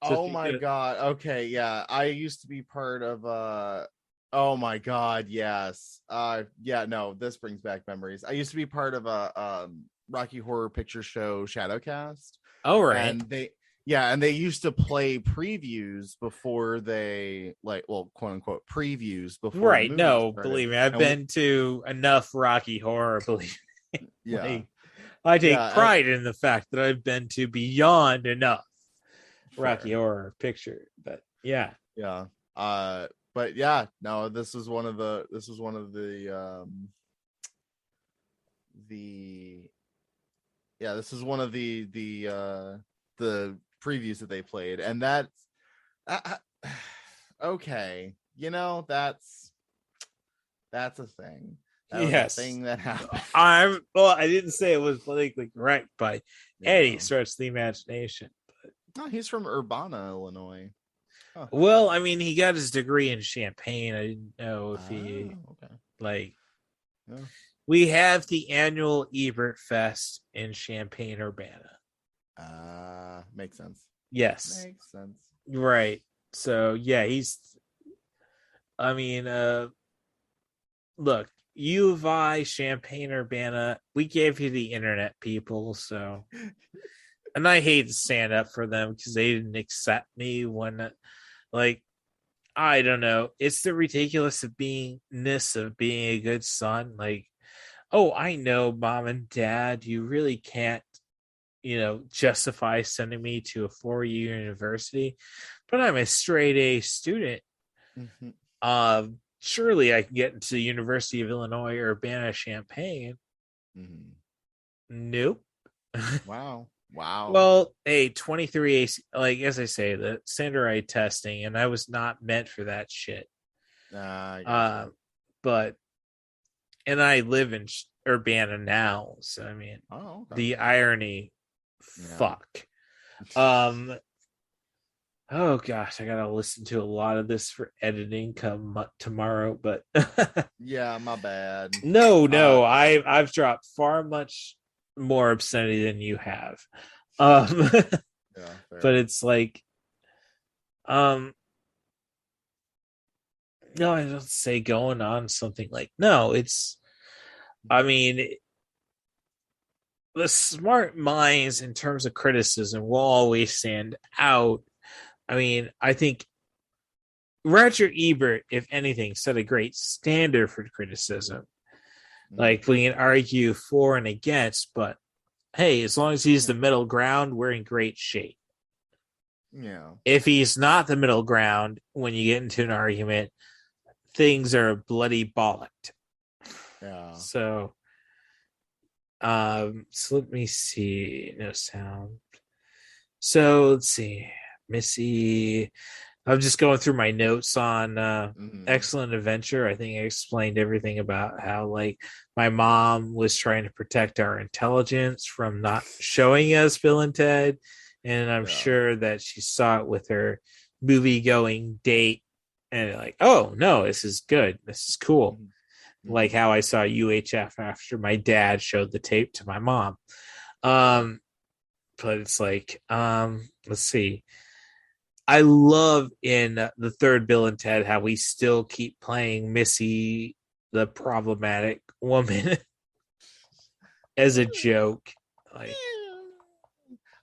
Oh my god. Okay, yeah. I used to be part of oh my god, yes. Yeah, no, this brings back memories. I used to be part of a Rocky Horror Picture Show Shadowcast. Oh, right. And they used to play previews before they, like, well, quote unquote previews before. Right. No, believe me, I've been to enough Rocky Horror, believe me. Yeah. Like, I take pride in the fact that I've been to beyond enough Rocky Horror Picture, but yeah. But yeah, no, this was one of the previews that they played, and that's okay, that's a thing. That was a thing that happened. I didn't say it was politically correct by any stretch of the imagination. No, he's from Urbana, Illinois. Huh. Well, I mean, he got his degree in Champaign. I didn't know if he we have the annual Ebert Fest in Champaign, Urbana. Makes sense. Yes. Makes sense. Right. So yeah, look, U of I, Champaign, Urbana, we gave you the internet, people, so and I hate to stand up for them because they didn't accept me when, like, I don't know. It's the ridiculous of beingness of being a good son. Like, oh, I know, mom and dad, you really can't, justify sending me to a 4-year university, but I'm a straight A student. Mm-hmm. Surely I can get into the University of Illinois, Urbana-Champaign. Mm-hmm. Nope. Wow. Well, hey, 23 like, as I say, the standardized testing, and I was not meant for that shit. Gotcha. But and I live in Urbana now, so I mean, the irony. Fuck. Oh gosh, I gotta listen to a lot of this for editing come tomorrow, but yeah, my bad. No, I've dropped far much more obscenity than you have. But it's like, no, I don't say going on something like, no, it's, I mean, the smart minds in terms of criticism will always stand out. I mean, I think Roger Ebert, if anything, set a great standard for criticism. Like, we can argue for and against, but hey, as long as he's the middle ground, we're in great shape. Yeah. If he's not the middle ground, when you get into an argument, things are bloody bollocked. Yeah. So let me see. No sound. So let's see. Missy. I'm just going through my notes on Excellent Adventure. I think I explained everything about how, like, my mom was trying to protect our intelligence from not showing us Bill and Ted. And I'm sure that she saw it with her movie-going date and like, oh no, this is good, this is cool. Like Mm-hmm. how I saw UHF after my dad showed the tape to my mom. But it's like, let's see. I love in the third Bill and Ted how we still keep playing Missy, the problematic woman, as a joke. Like,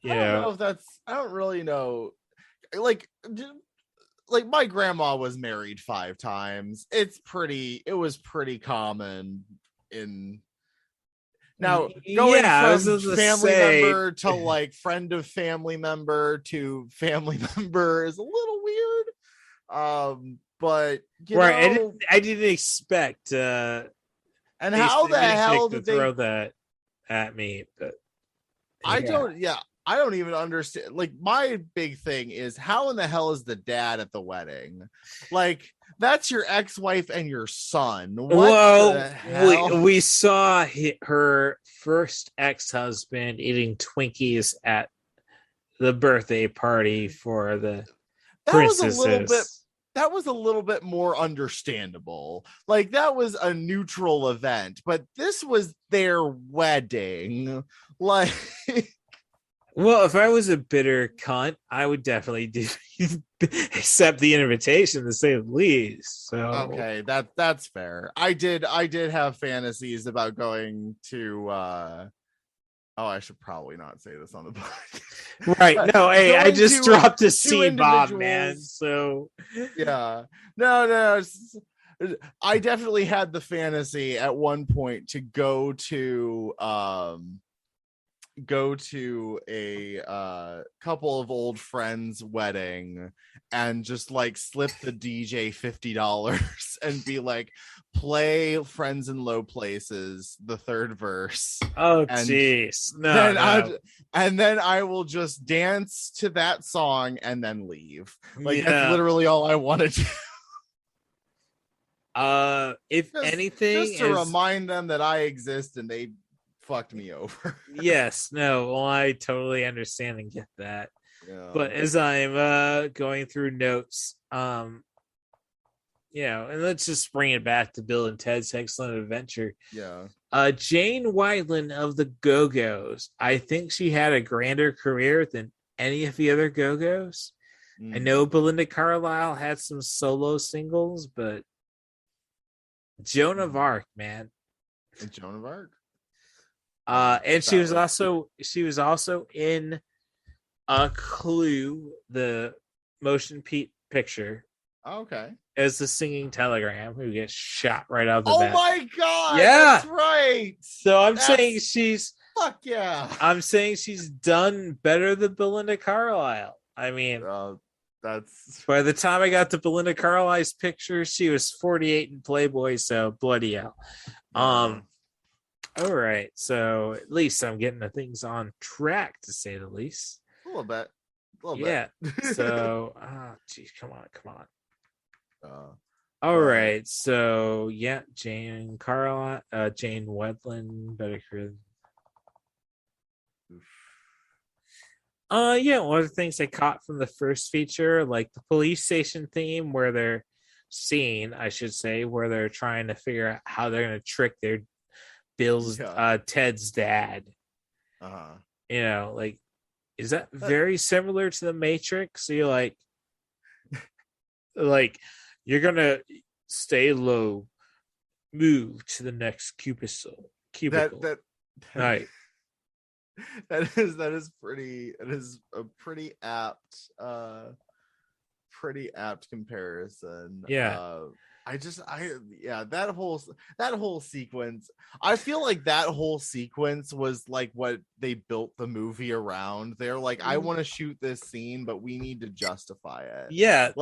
I don't know if that's. I don't really know. Like my grandma was married 5 times. It was pretty common in. Now, going from family member to like friend of family member to family member is a little weird. But I didn't expect and how the hell did they throw that at me? But I don't even understand. Like, my big thing is, how in the hell is the dad at the wedding? Like, that's your ex-wife and your son. We saw her first ex-husband eating Twinkies at the birthday party for the princesses. That was a little bit more understandable. Like, that was a neutral event, but this was their wedding. Like, well, if I was a bitter cunt, I would definitely accept the invitation, to say the least. So okay, that's fair. I did have fantasies about going to I should probably not say this on the podcast. Right. No, hey, I just dropped a C-bomb, man. So yeah. No. I definitely had the fantasy at one point to go to a couple of old friends' wedding and just like slip the DJ $50 and be like, play Friends in Low Places, the third verse. Oh jeez. No. And then I will just dance to that song and then leave. Like, that's literally all I wanted to. If anything, just to remind them that I exist and they fucked me over. Yes, no, well, I totally understand and get that. Yeah. But as I'm going through notes, and let's just bring it back to Bill and Ted's Excellent Adventure. Yeah. Jane Wiedlin of the Go-Go's. I think she had a grander career than any of the other Go-Go's. I know Belinda Carlisle had some solo singles, but Joan of Arc, man. Joan of Arc? And she was also in Clue, the motion picture. Okay. As the singing telegram who gets shot right out the bat. Oh my god! Yeah, that's right. So saying she's fuck yeah. I'm saying she's done better than Belinda Carlisle. I mean, that's by the time I got to Belinda Carlisle's picture, she was 48 in Playboy. So bloody hell. All right, so at least I'm getting the things on track, to say the least. A little bit. Yeah. So, geez, come on. All right, so yeah, Jane Wedlin, better career. One of the things I caught from the first feature, like the police station theme, where they're where they're trying to figure out how they're going to trick their Ted's dad. Like, is that very similar to the Matrix? So you're like you're gonna stay low, move to the next cubicle. That right. That is a pretty apt comparison. Yeah. That whole sequence, I feel like that whole sequence was like what they built the movie around. They're like, I want to shoot this scene, but we need to justify it. Yeah.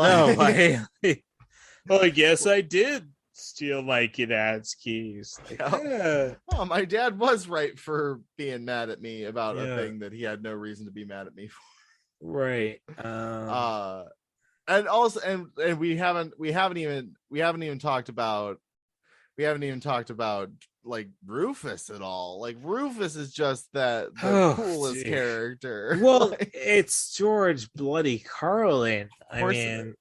I guess I did steal my dad's keys. Oh, my dad was right for being mad at me about a thing that he had no reason to be mad at me for. Right. And also, and we haven't even talked about like Rufus at all. Like, Rufus is just the coolest character. Well, it's George Bloody Carlin. I mean,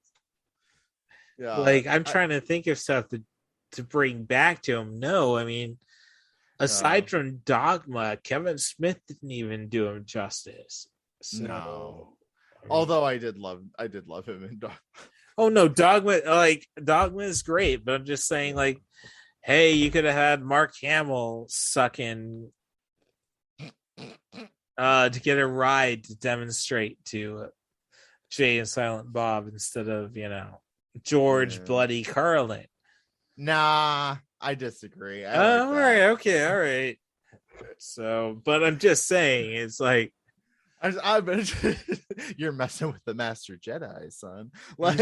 Yeah. Like, I'm trying to think of stuff to bring back to him. No, I mean, aside from Dogma, Kevin Smith didn't even do him justice. So, no. Although I did love him in Dogma. Oh no, Dogma is great, but I'm just saying, like, hey, you could have had Mark Hamill sucking to get a ride to demonstrate to Jay and Silent Bob instead of, George Bloody Carlin. Nah, I disagree. All right, okay, all right. So, but I'm just saying, it's like, you're messing with the Master Jedi, son. Like,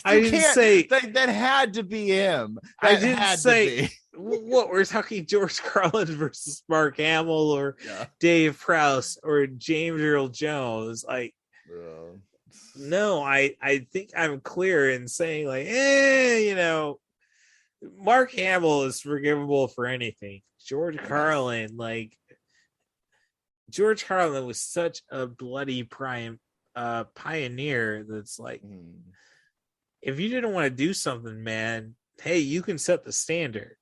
I didn't say that had to be him. I didn't say what we're talking George Carlin versus Mark Hamill or Dave Prowse or James Earl Jones. Like, no, I think I'm clear in saying, like, Mark Hamill is forgivable for anything. George Carlin, George Carlin was such a bloody pioneer that's like, if you didn't want to do something, man, hey, you can set the standard.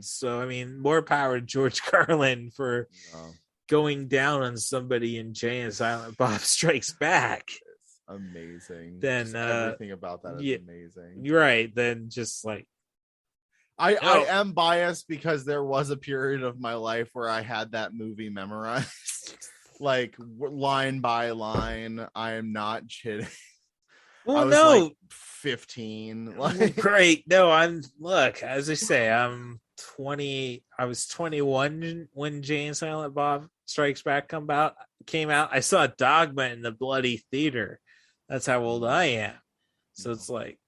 So, I mean, more power to George Carlin for going down on somebody in Jay and Silent Bob Strikes Back. It's amazing. Then just everything about that is amazing. You're right. Then just like, I am biased because there was a period of my life where I had that movie memorized, like line by line. I am not kidding. Well, I was like 15. Like, great. No, as I say, I'm 20. I was 21 when Jay and Silent Bob Strikes Back came out. I saw Dogma in the bloody theater. That's how old I am. So it's like,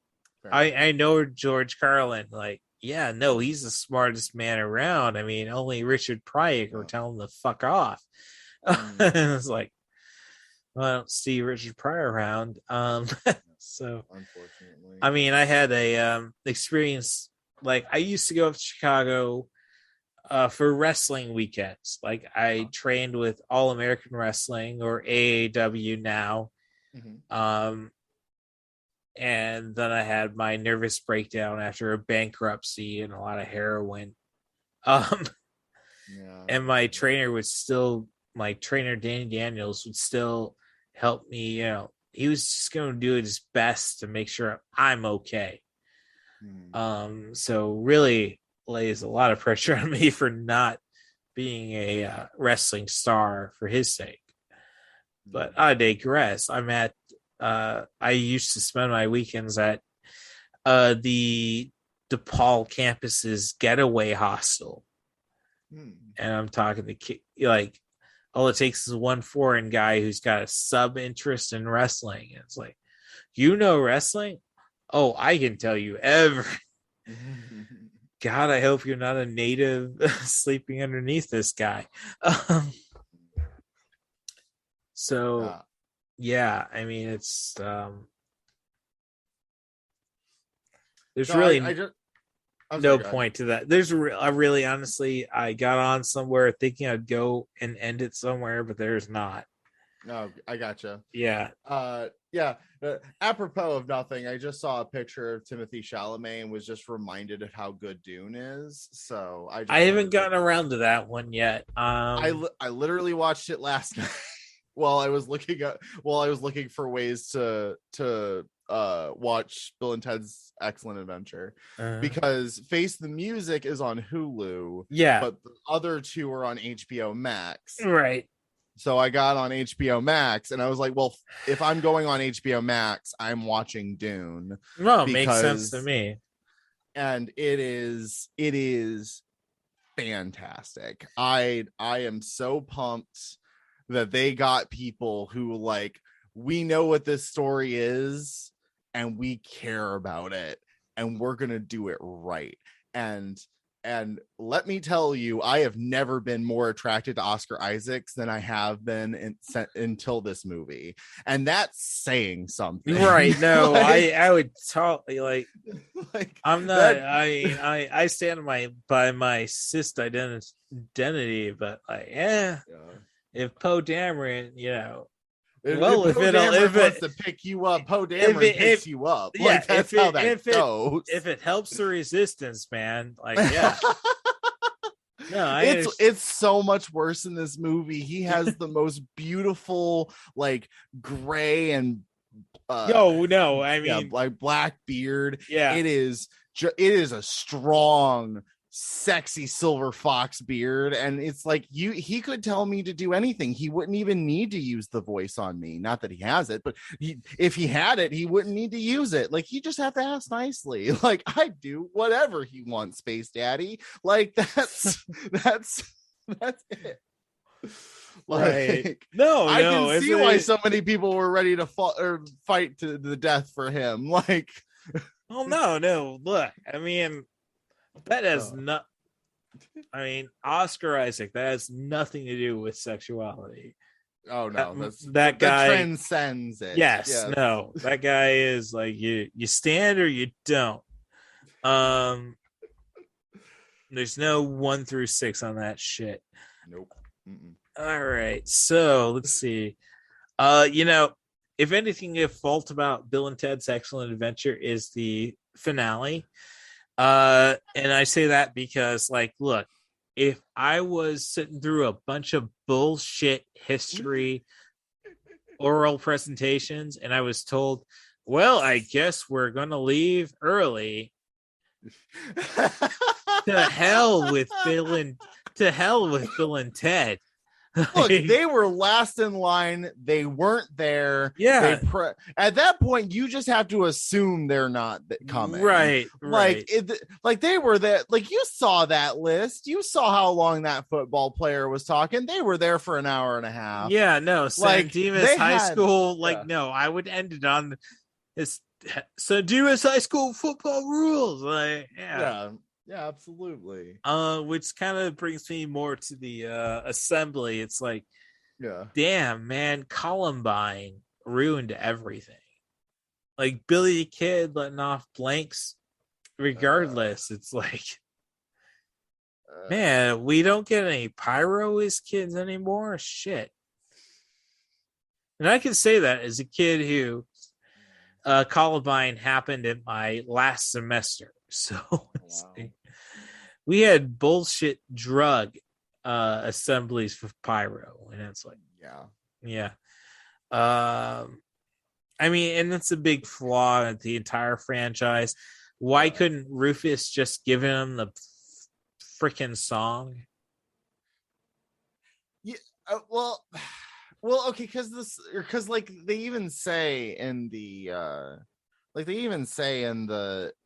I know George Carlin, like, yeah, no, he's the smartest man around. I mean, only Richard Pryor would tell him to fuck off. It's like, well, I don't see Richard Pryor around. So, unfortunately, I mean, I had a experience. Like, I used to go up to Chicago for wrestling weekends. Like, I trained with All American Wrestling, or AAW now. And then I had my nervous breakdown after a bankruptcy and a lot of heroin. And my trainer would still, my trainer Danny Daniels would still help me. He was just going to do his best to make sure I'm okay. So really lays a lot of pressure on me for not being a wrestling star for his sake. But I digress. I used to spend my weekends at the DePaul campus's getaway hostel. And I'm talking to like, all it takes is one foreign guy who's got a sub interest in wrestling. And it's like, wrestling? Oh, I can tell you everything. God, I hope you're not a native sleeping underneath this guy. Yeah, I mean, it's there's no point to that. There's really, honestly, I got on somewhere thinking I'd go and end it somewhere, but there's not. No, I gotcha. Yeah. Apropos of nothing, I just saw a picture of Timothée Chalamet and was just reminded of how good Dune is. So I haven't gotten around to that one yet. I literally watched it last night. While I was looking for ways to watch Bill and Ted's Excellent Adventure, because Face the Music is on Hulu, but the other two are on HBO Max, right? So I got on HBO Max and I was like, well, if I'm going on HBO Max, I'm watching Dune. No, it makes sense to me. And it is fantastic. I am so pumped that they got people who, like, we know what this story is and we care about it and we're going to do it right. And let me tell you, I have never been more attracted to Oscar Isaacs than I have been until this movie. And that's saying something. Right. No, I would talk like I'm not, I stand by my cis identity, but like, if Poe Dameron, Well, if Poe Dameron wants to pick you up, Poe Dameron picks you up. Yeah, Like, that's how that goes. If it helps the resistance, man, like, yeah. No, it's so much worse in this movie. He has the most beautiful, like, gray and I mean, like black beard. Yeah, it is a strong, sexy silver fox beard, and it's like he could tell me to do anything. He wouldn't even need to use the voice on me. Not that he has it, but if he had it, he wouldn't need to use it. Like, you just have to ask nicely. Like, I do whatever he wants, Space Daddy. Like, that's it. Right. Like, no, I can see why so many people were ready to fight to the death for him. Like, oh no, look, I mean, that has not. I mean, Oscar Isaac. That has nothing to do with sexuality. Oh no, that guy transcends it. Yes, no, that guy is like, you stand or you don't. There's no 1 through 6 on that shit. Nope. Mm-mm. All right, so let's see. If anything, a fault about Bill and Ted's Excellent Adventure is the finale. And I say that because, like, look, if I was sitting through a bunch of bullshit history oral presentations and I was told, well, I guess we're going to leave early, to hell with Bill and Ted. Look, they were last in line. They weren't there. Yeah. At that point, you just have to assume they're not coming. Right. Like, they were there. Like, you saw that list. You saw how long that football player was talking. They were there for an hour and a half. Yeah. No. Like, Dimas High School. Like, no, I would end it on this. So Dimas High School football rules. Like, yeah. Yeah, absolutely. Which kind of brings me more to the assembly. It's like, yeah, damn, man, Columbine ruined everything. Like, Billy the Kid letting off blanks regardless. It's like, man, we don't get any pyro as kids anymore. Shit. And I can say that as a kid who Columbine happened in my last semester. So like, we had bullshit drug assemblies for pyro, and it's like, yeah. I mean, and that's a big flaw in the entire franchise. Why couldn't Rufus just give him the freaking song? Yeah, well, okay, because like they even say in the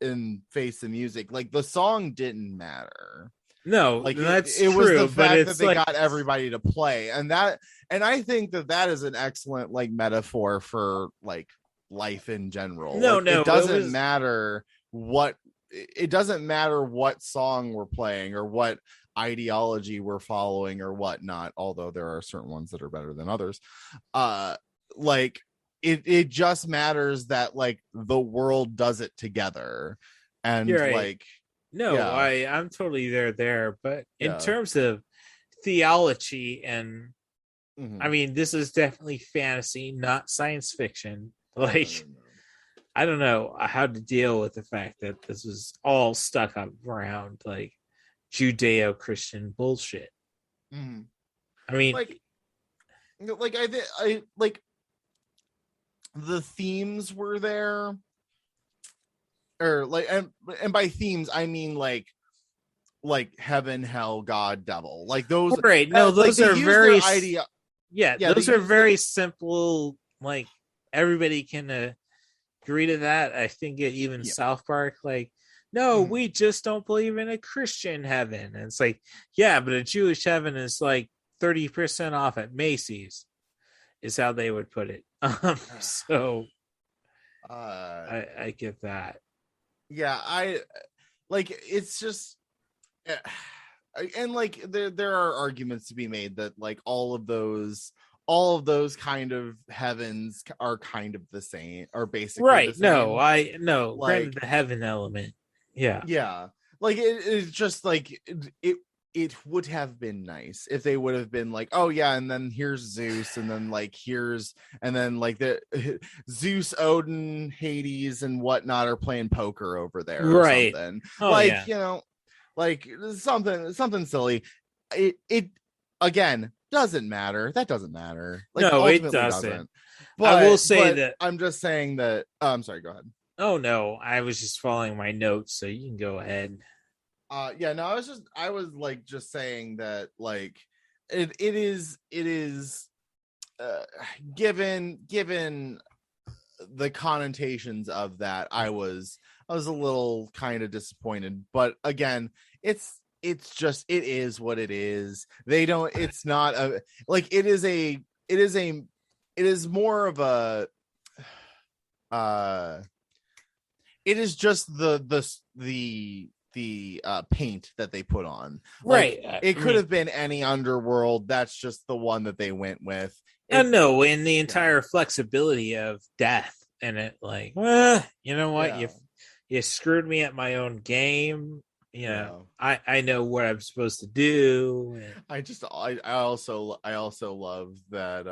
in Face the Music, like, the song didn't matter. No, like, that's it true, was the fact that they like, got everybody to play, and I think that is an excellent, like, metaphor for, like, life in general. It doesn't matter what song we're playing or what ideology we're following or whatnot, although there are certain ones that are better than others. Like, it just matters that, like, the world does it together. And right. Like, no, yeah. I'm totally there. But in terms of theology and I mean, this is definitely fantasy, not science fiction. Like, I don't know how to deal with the fact that this was all stuck up around, like, Judeo-Christian bullshit. Mm-hmm. I mean, I like the themes were there, or like, and by themes I mean like heaven, hell, God, devil, like those. Right? No, those are very those are very the simple. Like, everybody can agree to that. I think even South Park, like, no, we just don't believe in a Christian heaven. And it's like, yeah, but a Jewish heaven is like 30% off at Macy's, is how they would put it. So I get that. Yeah, I like, it's just, and like there are arguments to be made that, like, all of those kind of heavens are kind of the same, or basically right. The same. No, I know, like, the heaven element. Yeah. Like, it's just like it it would have been nice if they would have been like, oh yeah, and then here's Zeus, and then like the Zeus, Odin, Hades, and whatnot are playing poker over there or Right. something. Oh, like, yeah. you know, like something silly. It again doesn't matter. That doesn't matter. Like, No, it ultimately doesn't. But I will say that I'm just saying that. Oh, I'm sorry. Go ahead. Oh no, I was just following my notes, so you can go ahead. Yeah, no, I was like just saying that like it is given the connotations of that, I was a little kind of disappointed. But again, it's just, it is what it is. They don't, it's not a like, it is more of a it is just the paint that they put on. Like, Right. it could have been any underworld. That's just the one that they went with. No, and the entire flexibility of death and it, like, you know what, you screwed me at my own game. You know, I know what I'm supposed to do. I also love that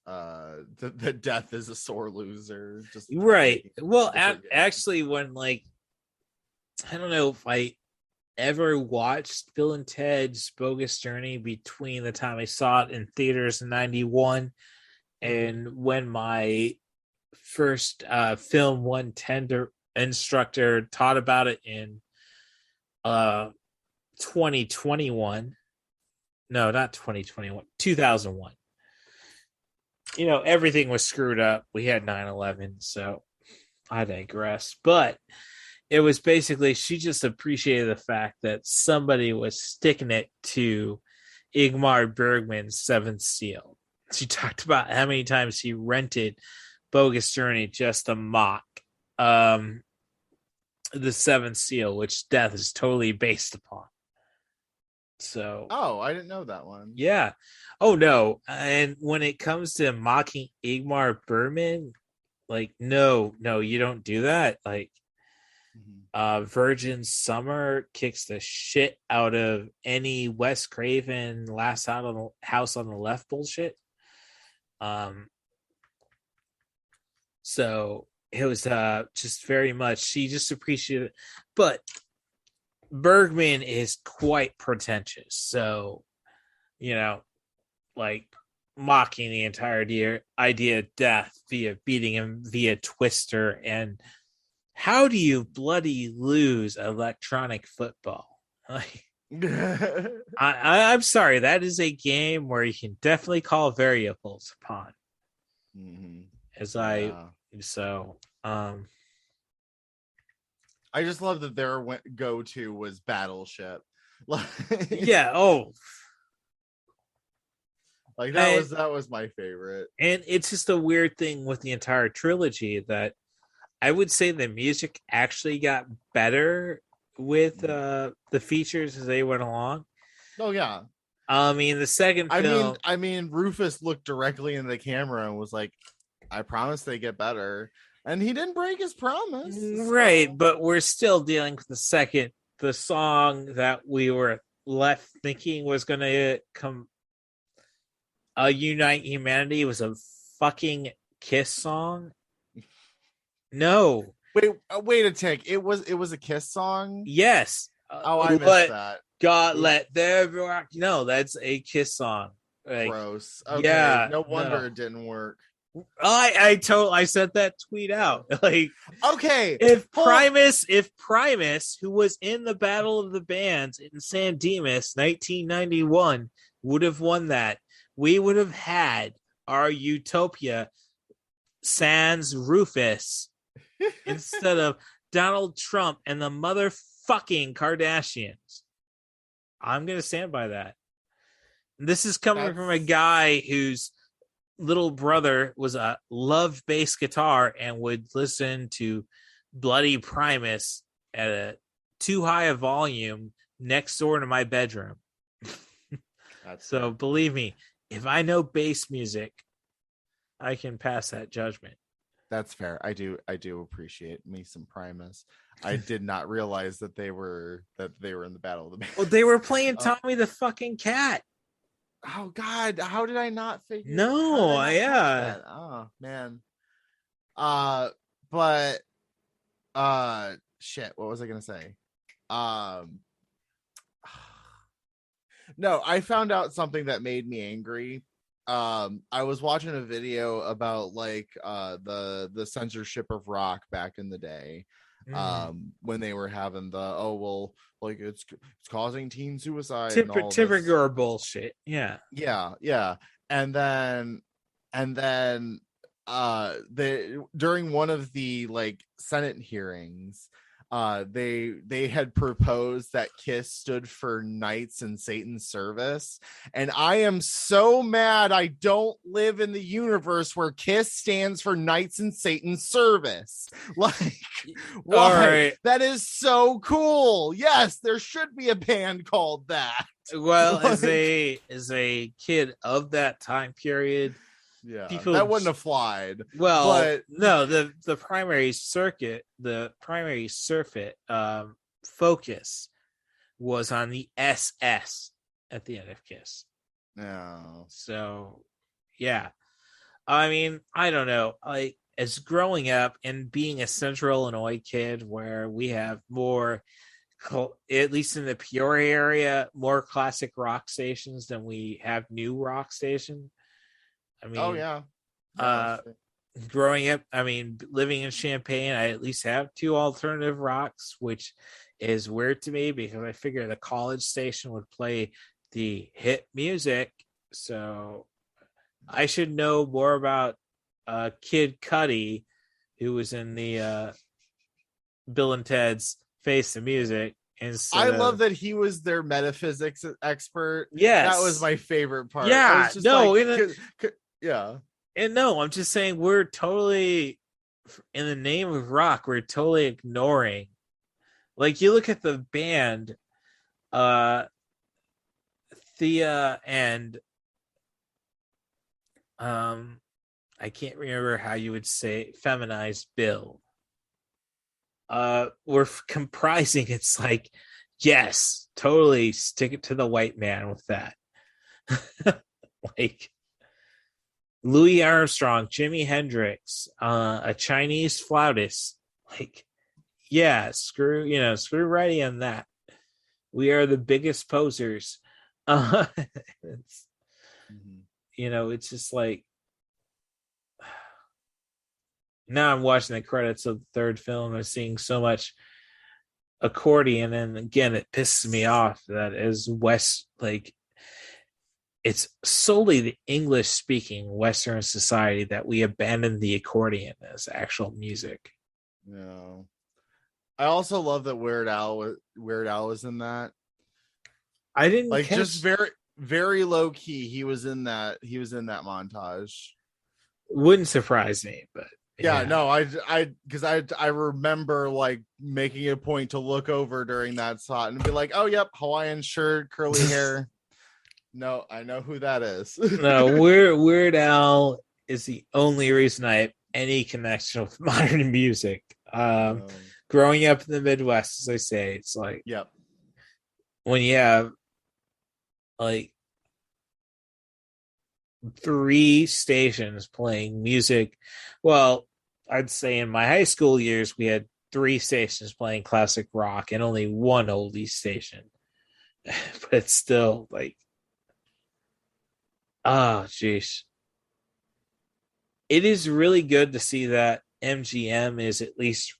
the death is a sore loser. Just right. Well, actually, when like, I don't know if I ever watched Bill and Ted's Bogus Journey between the time I saw it in theaters in '91 and when my first film 110 instructor taught about it in 2021. No, not 2021, 2001. You know, everything was screwed up. We had 9/11, so I digress. But it was basically, she just appreciated the fact that somebody was sticking it to Ingmar Bergman's Seventh Seal. She talked about how many times he rented Bogus Journey just to mock the Seventh Seal, which death is totally based upon. So, I didn't know that one. Yeah. Oh no. And when it comes to mocking Ingmar Bergman, like, no, you don't do that. Like, Virgin Summer kicks the shit out of any Wes Craven Last House on the Left bullshit. So it was just very much, she just appreciated it. But Bergman is quite pretentious, so, you know, like, mocking the entire idea of death via beating him via Twister, and how do you bloody lose electronic football? I'm sorry, that is a game where you can definitely call variables upon. I just love that their go-to was Battleship. Yeah. Oh, like that was my favorite. And it's just a weird thing with the entire trilogy that I would say the music actually got better with the features as they went along. Oh yeah. I mean, the second film, I mean, Rufus looked directly in the camera and was like, "I promise they get better," and he didn't break his promise. Right? So. But we're still dealing with the song that we were left thinking was going to come. Unite Humanity was a fucking Kiss song. No. Wait a tick. It was a Kiss song? Yes. I missed that. God, let there be rock. No, that's a Kiss song. Like, gross. Okay. Yeah. No wonder it didn't work. I sent that tweet out. Like, okay. If Primus, who was in the Battle of the Bands in San Dimas 1991, would have won that, we would have had our Utopia sans Rufus instead of Donald Trump and the motherfucking Kardashians. I'm going to stand by that. This is coming from a guy whose little brother was a love bass guitar and would listen to Bloody Primus at a too high a volume next door to my bedroom. So believe me, if I know bass music, I can pass that judgment. That's fair. I do appreciate me some Primus. I did not realize that they were in the Battle of the Bands. Well, they were playing Tommy the fucking Cat. Oh God, how did I not figure? No, yeah. That? Oh man. But shit. What was I gonna say? No, I found out something that made me angry. I was watching a video about like the censorship of rock back in the day. When they were having like it's causing teen suicide and all Typical bullshit. Yeah. And then during one of the like Senate hearings, they had proposed that KISS stood for Knights in Satan's Service, and I am so mad I don't live in the universe where KISS stands for Knights in Satan's Service. Like, why? Right. That is so cool. Yes, there should be a band called that. Well, Like, as a kid of that time period, that wouldn't have flied. Well, but no, the primary circuit focus was on the SS at the end of KISS. No. So, yeah. I mean, I don't know. Like, as growing up and being a Central Illinois kid, where we have more, at least in the Peoria area, more classic rock stations than we have new rock stations. I mean, growing up, I mean, living in Champaign, I at least have 2 alternative rocks, which is weird to me because I figure the college station would play the hit music. So I should know more about Kid Cudi, who was in the Bill and Ted's Face the Music. I love that he was their metaphysics expert. Yes, that was my favorite part. Yeah, no, yeah. And no, I'm just saying we're totally, in the name of rock, we're totally ignoring. Like, you look at the band, Thea and I can't remember how you would say feminized Bill. We're comprising. It's like, yes, totally stick it to the white man with that. Like Louis Armstrong, Jimi Hendrix, a Chinese flautist. Like, yeah, screw righty on that. We are the biggest posers. It's, it's just like, now I'm watching the credits of the third film. I'm seeing so much accordion, and again, it pisses me off that as West, like, it's solely the English-speaking Western society that we abandon the accordion as actual music. No, I also love that Weird Al was in that. I didn't like just very, very low key. He was in that montage. Wouldn't surprise me, but yeah, no, because I remember like making a point to look over during that shot and be like, oh yep, Hawaiian shirt, curly hair. No, I know who that is. No, Weird Al is the only reason I have any connection with modern music. Growing up in the Midwest, as I say, it's like, yep, when you have like 3 stations playing music. Well, I'd say in my high school years, we had 3 stations playing classic rock and only 1 oldie station. But it's still like, oh, geez. It is really good to see that MGM is at least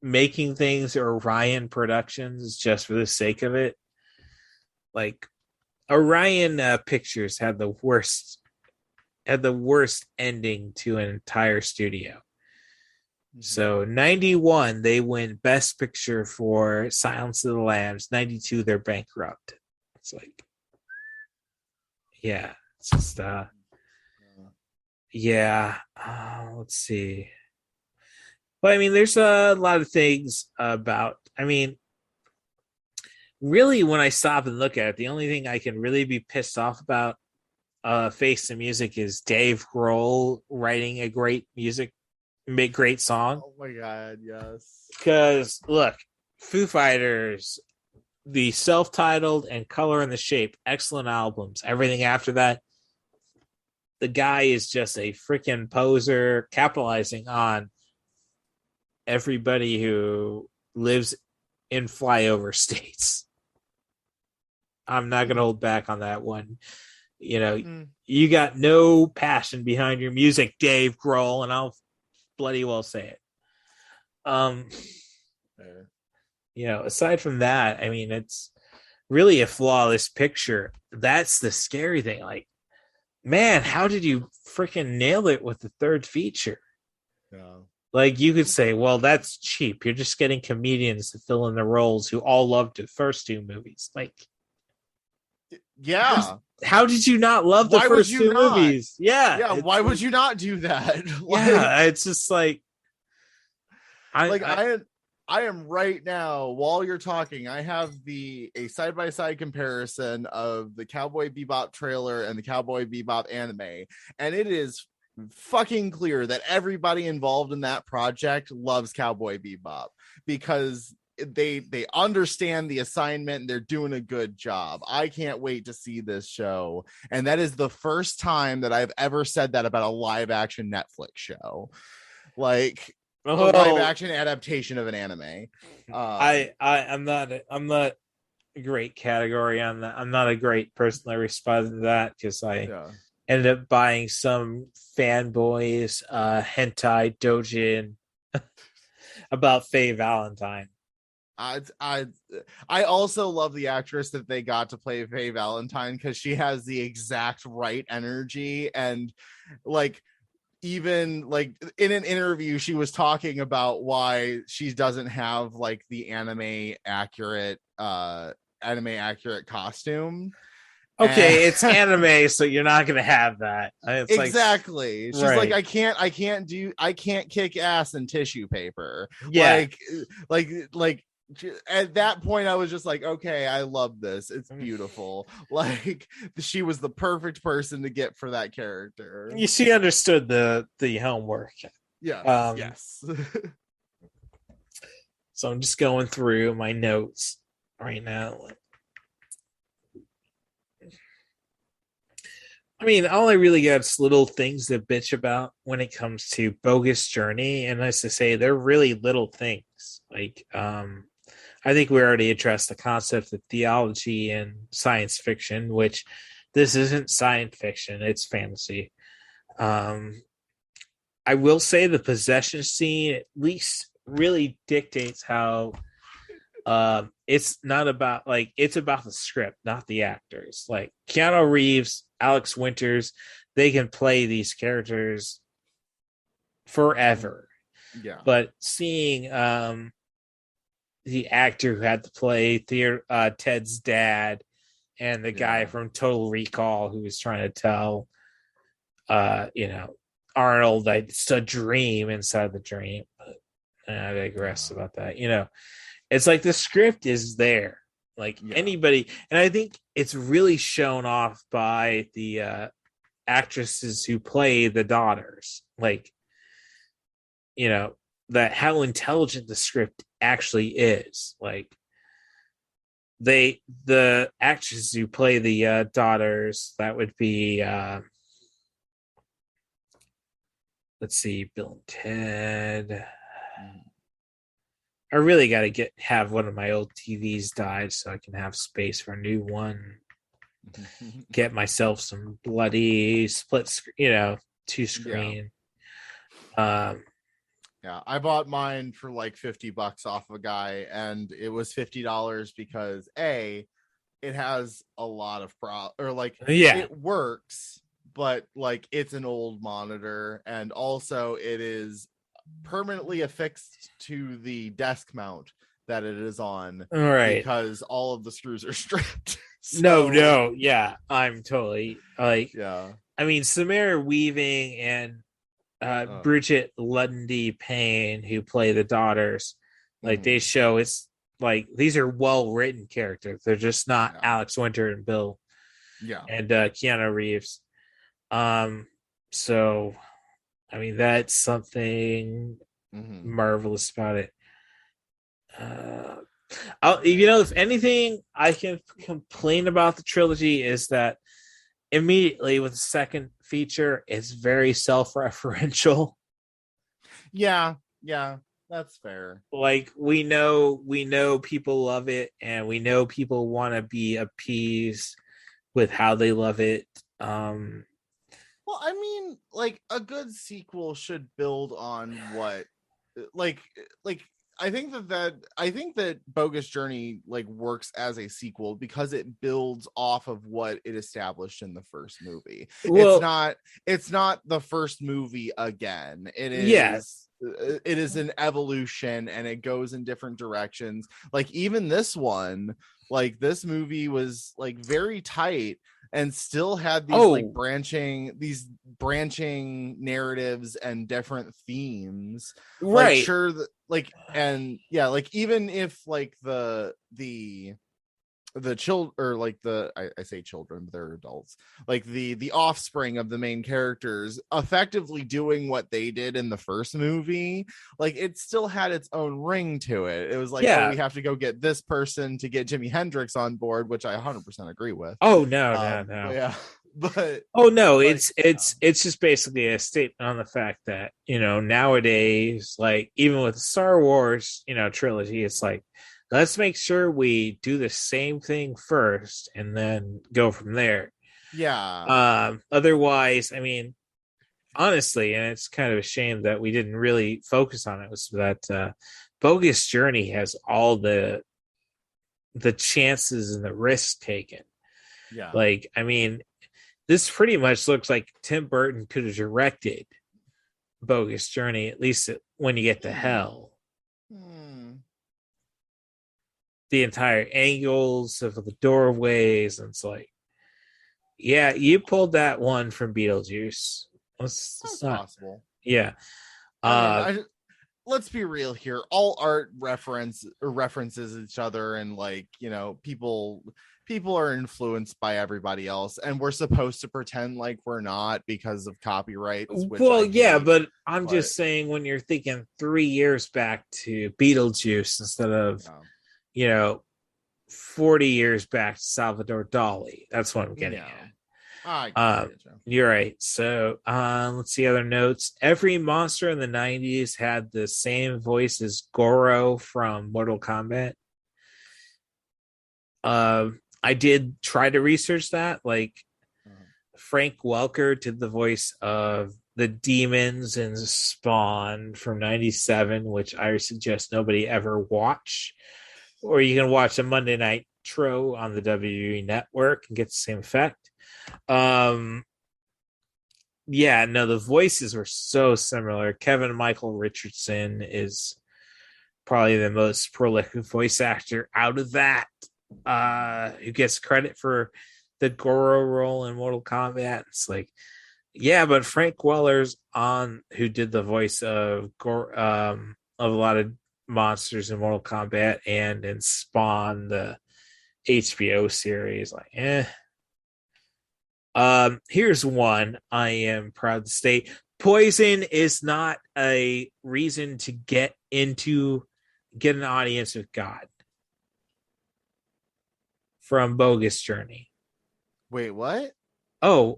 making things, or Orion Productions, just for the sake of it. Like, Orion Pictures had the worst ending to an entire studio. So 91, they win Best Picture for Silence of the Lambs. 92, they're bankrupt. It's like, yeah, it's just let's see. But I mean, there's a lot of things about, I mean, really, when I stop and look at it, the only thing I can really be pissed off about face the music is Dave Grohl writing a great great song. Oh my god, yes. Because look, Foo Fighters, the self-titled and Color in the Shape, excellent albums. Everything after that, the guy is just a freaking poser, capitalizing on everybody who lives in flyover states. I'm not going to hold back on that one. You know, you got no passion behind your music, Dave Grohl, and I'll bloody well say it. You know, aside from that, I mean, it's really a flawless picture. That's the scary thing. Like, man, how did you freaking nail it with the third feature? Yeah. Like, you could say, well, that's cheap. You're just getting comedians to fill in the roles who all loved the first two movies. Like, yeah. How did you not love the first two movies? Yeah. Why would you not do that? Yeah, it's just like, I am right now, while you're talking, I have a side-by-side comparison of the Cowboy Bebop trailer and the Cowboy Bebop anime, and it is fucking clear that everybody involved in that project loves Cowboy Bebop because they understand the assignment and they're doing a good job. I can't wait to see this show, and that is the first time that I've ever said that about a live-action Netflix show. Like, a live action adaptation of an anime. I'm not a great category on that. I'm not a great person that responds to that because I ended up buying some fanboys hentai dojin about Faye Valentine. I also love the actress that they got to play Faye Valentine because she has the exact right energy, and like, even like in an interview she was talking about why she doesn't have like the anime accurate costume. Okay, it's anime, so you're not gonna have that. It's exactly. Like, she's right. Like, I can't kick ass in tissue paper. Yeah. Like at that point I was just like, okay, I love this, it's beautiful. Like, she was the perfect person to get for that character. She understood the homework. Yes. So I'm just going through my notes right now. I mean, all I really got is little things to bitch about when it comes to Bogus Journey, and as to say, they're really little things. Like, I think we already addressed the concept of theology and science fiction, which this isn't science fiction, it's fantasy. I will say the possession scene at least really dictates how it's not about, like, it's about the script, not the actors. Like Keanu Reeves, Alex Winters, they can play these characters forever. Yeah. But seeing the actor who had to play Ted's dad and the guy from Total Recall who was trying to tell Arnold that it's a dream inside the dream. But I digress about that. It's like the script is there. Like anybody, and I think it's really shown off by the actresses who play the daughters. Like, that how intelligent the script actually is. Like, the actresses who play the daughters, that would be let's see, Bill and Ted. I really got to have one of my old TVs died so I can have space for a new one. Get myself some bloody split screen, 2-screen. Yeah, I bought mine for like $50 off a guy, and it was $50 because it has a lot of it works, but like, it's an old monitor, and also it is permanently affixed to the desk mount that it is on, right? Because all of the screws are stripped. No, yeah, I'm totally like, yeah. I mean, Samara Weaving and Bridget Lundy Payne, who play the daughters, like they show it's like these are well written characters. They're just not Alex Winter and Bill, and Keanu Reeves. So I mean, that's something marvelous about it. If anything I can complain about the trilogy is that immediately with the second feature, it's very self-referential. Yeah, that's fair. Like we know people love it, and we know people want to be appeased with how they love it. Well, I mean, like a good sequel should build on what, like, like I think that Bogus Journey like works as a sequel because it builds off of what it established in the first movie. Well, It's not the first movie again. yeah, It is an evolution, and it goes in different directions. Like even this one, like this movie was like very tight and still had these branching narratives and different themes. right. Like sure that like, and yeah, like even if like the child, or like I say children, but they're adults, like the offspring of the main characters effectively doing what they did in the first movie, like it still had its own ring to it. It was like, oh, we have to go get this person to get Jimi Hendrix on board, which I 100% agree with. No. Yeah, but it's just basically a statement on the fact that nowadays, like even with the Star Wars trilogy, it's like, let's make sure we do the same thing first and then go from there. Yeah. Otherwise, I mean, honestly, and it's kind of a shame that we didn't really focus on it, was that Bogus Journey has all the chances and the risk taken. Yeah. Like, I mean, this pretty much looks like Tim Burton could have directed Bogus Journey, at least when you get to hell. The entire angles of the doorways, and it's like, yeah, you pulled that one from Beetlejuice. It's not possible. Yeah. Let's be real here. All art references each other, and like, people are influenced by everybody else, and we're supposed to pretend like we're not because of copyrights. But I'm just saying, when you're thinking 3 years back to Beetlejuice instead of 40 years back to Salvador Dali, that's what I'm getting at. You're right. So let's see other notes. Every monster in the 90s had the same voice as Goro from Mortal Kombat. I did try to research that. Like, Frank Welker did the voice of the demons in Spawn from 97, which I suggest nobody ever watch. Or you can watch a Monday Night Tro on the WWE Network and get the same effect. The voices were so similar. Kevin Michael Richardson is probably the most prolific voice actor out of that, who gets credit for the Goro role in Mortal Kombat. It's like, yeah, but Frank Weller's who did the voice of a lot of monsters in Mortal Kombat and in Spawn, the HBO series. Like, here's one I am proud to state. Poison is not a reason to get an audience with God. From Bogus Journey. Wait, what? Oh,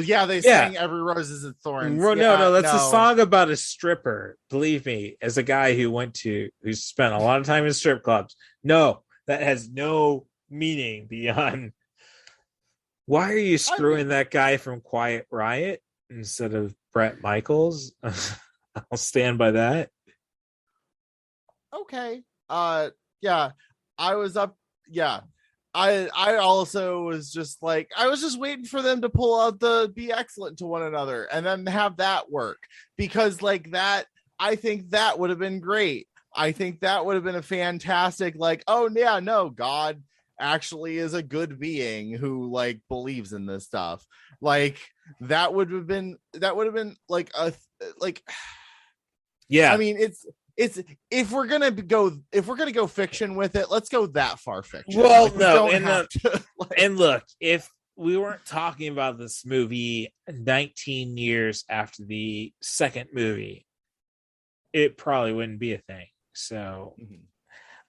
they sang Every Rose Is a Thorn. No, that's a song about a stripper. Believe me, as a guy who spent a lot of time in strip clubs, no, that has no meaning beyond, why are you screwing that guy from Quiet Riot instead of Bret Michaels? I'll stand by that. Okay. I was up. Yeah. I also was just like, I was just waiting for them to pull out the be excellent to one another and then have that work, because like that, I think that would have been great. I think that would have been a fantastic, like, oh yeah, no, God actually is a good being who like believes in this stuff. Like that would have been like yeah. I mean, it's if we're gonna go fiction with it, let's go that far fiction. Well, like, no, and look, if we weren't talking about this movie 19 years after the second movie, it probably wouldn't be a thing. So,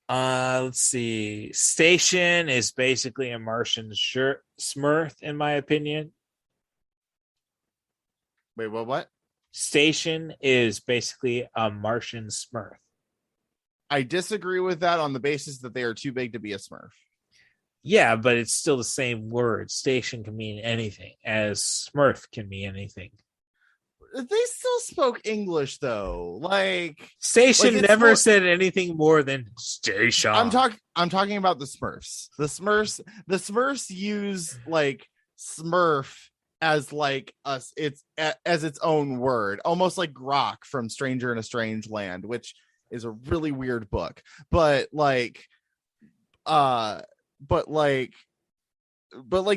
let's see. Station is basically a Martian Smurf, in my opinion. Wait, what? Station is basically a Martian Smurf. I disagree with that on the basis that they are too big to be a Smurf. Yeah, but it's still the same word. Station can mean anything, as Smurf can mean anything. They still spoke English though. Station never said anything more than station. I'm talking about the Smurfs. The Smurfs use like Smurf as like us. It's as its own word, almost like Grok from Stranger in a Strange Land, which is a really weird book. But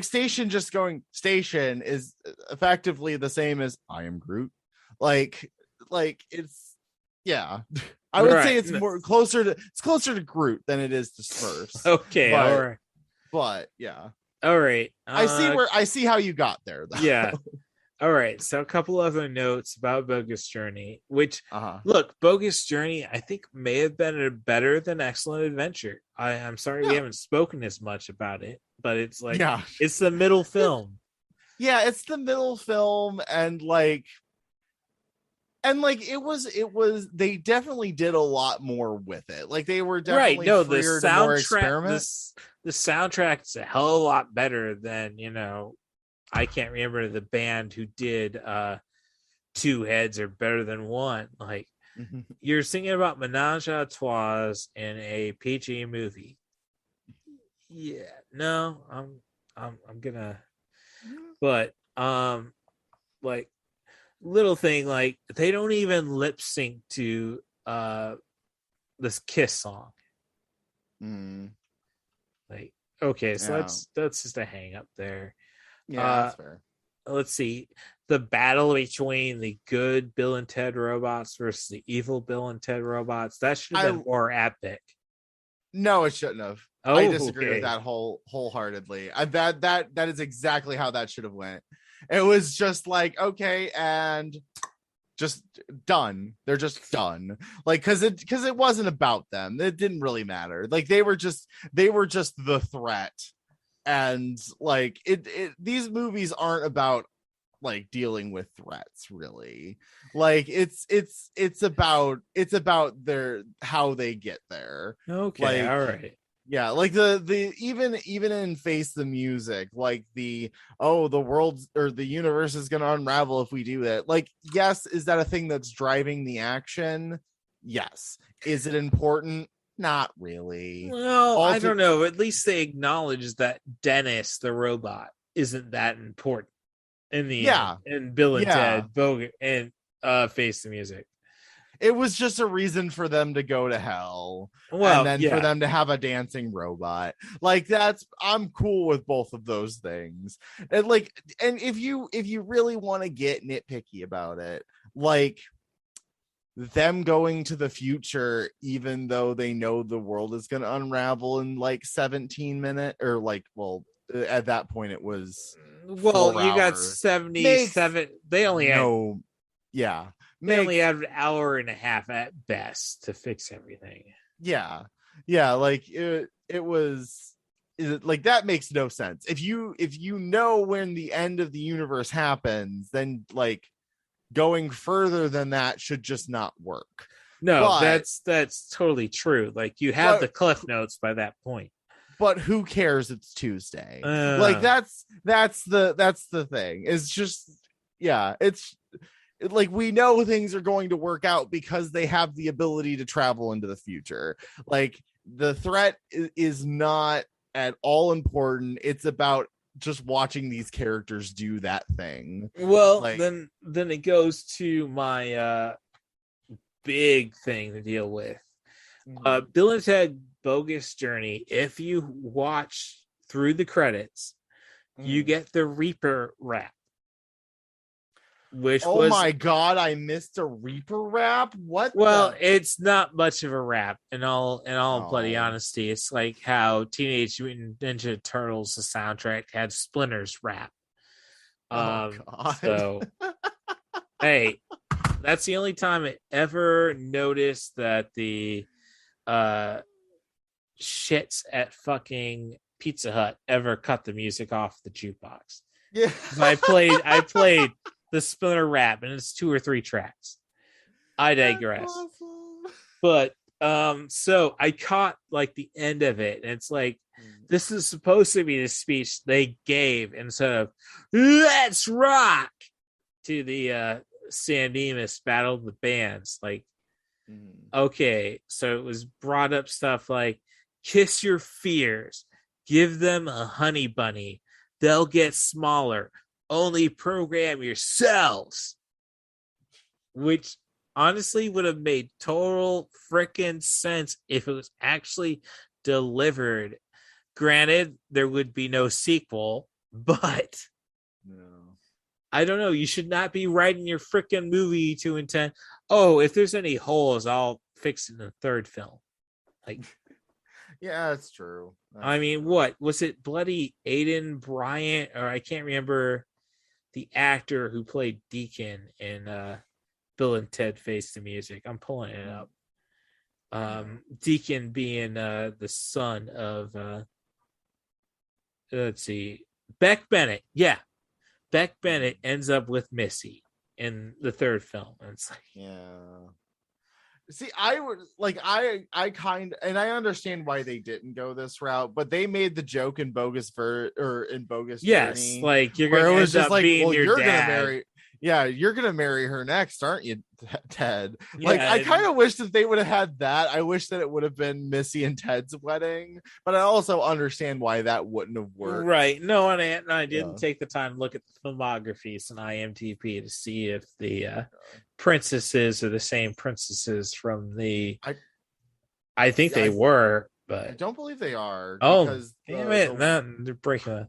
station, just going station is effectively the same as I am Groot. It's I would say it's closer to Groot than it is to Smurfs. Okay, all right. But yeah. All right. I see how you got there though. Yeah. All right. So a couple other notes about Bogus Journey, which look, Bogus Journey, I think may have been better than Excellent Adventure. I'm sorry we haven't spoken as much about it, but it's like it's the middle film. Yeah, it's the middle film, and it was they definitely did a lot more with it. Like they were definitely the soundtrack the soundtrack's a hell of a lot better than, I can't remember the band who did Two Heads Are Better Than One. Like you're singing about Menage a Trois in a PG movie. Yeah, no, I'm gonna, but like little thing, like they don't even lip sync to this Kiss song. Like, okay, so that's just a hang up there. Yeah, that's fair. Let's see. The battle between the good Bill and Ted robots versus the evil Bill and Ted robots, that should have been more epic. No, it shouldn't have. I disagree with that wholeheartedly. That is exactly how that should have went. It was just like, okay, and just done. They're just done. Like, because it wasn't about them. It didn't really matter. Like they were just the threat. And like these movies aren't about like dealing with threats really. Like it's about their how they get there. Okay, all right. Yeah, like the even in Face the Music, like the world or the universe is gonna unravel if we do that. Like, yes, is that a thing that's driving the action? Yes. Is it important? Not really. Well, I don't know. At least they acknowledge that Dennis the robot isn't that important in the end. And Bill and Ted Bogan and Face the Music. It was just a reason for them to go to hell. Well, and then for them to have a dancing robot. Like I'm cool with both of those things. And if you really want to get nitpicky about it, like them going to the future, even though they know the world is going to unravel in like 17 minutes or at that point it was you got 77. They only had they only had an hour and a half at best to fix everything. Like it was like that makes no sense. If you know when the end of the universe happens, then like going further than that should just not work. No, that's totally true. Like you have the cliff notes by that point. But who cares? It's Tuesday. Like that's the thing. It's just it's like we know things are going to work out because they have the ability to travel into the future. Like the threat is not at all important. It's about just watching these characters do that thing. Well, then it goes to my big thing to deal with. Bill and Ted Bogus Journey. If you watch through the credits, you get the Reaper rap. which Oh was my god, I missed a Reaper rap. What? well, the... it's not much of a rap. In all bloody Oh. honesty, it's like how Teenage Mutant Ninja Turtles, the soundtrack, had Splinter's rap. Oh god. So hey, that's the only time I ever noticed that the shits at fucking Pizza Hut ever cut the music off the jukebox. Yeah. I played the Splinter rap, and it's 2 or 3 tracks. I digress. Awesome. But so I caught like the end of it, and it's like this is supposed to be the speech they gave instead of "Let's rock" to the San Dimas Battle of the Bands. Like, okay, so it was brought up stuff like kiss your fears, give them a honey bunny, they'll get smaller, only program yourselves, which honestly would have made total freaking sense if it was actually delivered. Granted, there would be no sequel, but I don't know. You should not be writing your freaking movie to intend, oh, if there's any holes, I'll fix it in the 3rd film. Like, yeah, that's true. I mean, what was it? Bloody Aiden Bryant, or I can't remember the actor who played Deacon in Bill and Ted Face the Music. I'm pulling it up. Deacon being the son of let's see, Beck Bennett. Yeah, Beck Bennett ends up with Missy in the 3rd film, and it's like, yeah. See, I would like I kind and I understand why they didn't go this route, but they made the joke in Bogus yes, Journey, like you're where gonna it was end just up like, being well, your you're dad. gonna marry. Yeah, you're gonna marry her next, aren't you, Ted? Like, Yeah, I kind of wish that they would have had that. I wish that it would have been Missy and Ted's wedding, but I also understand why that wouldn't have worked. Right. No, and I didn't take the time to look at the filmographies and IMDb to see if the princesses are the same princesses from the. I think they were, but I don't believe they are. Oh, because damn it! They're breaking the.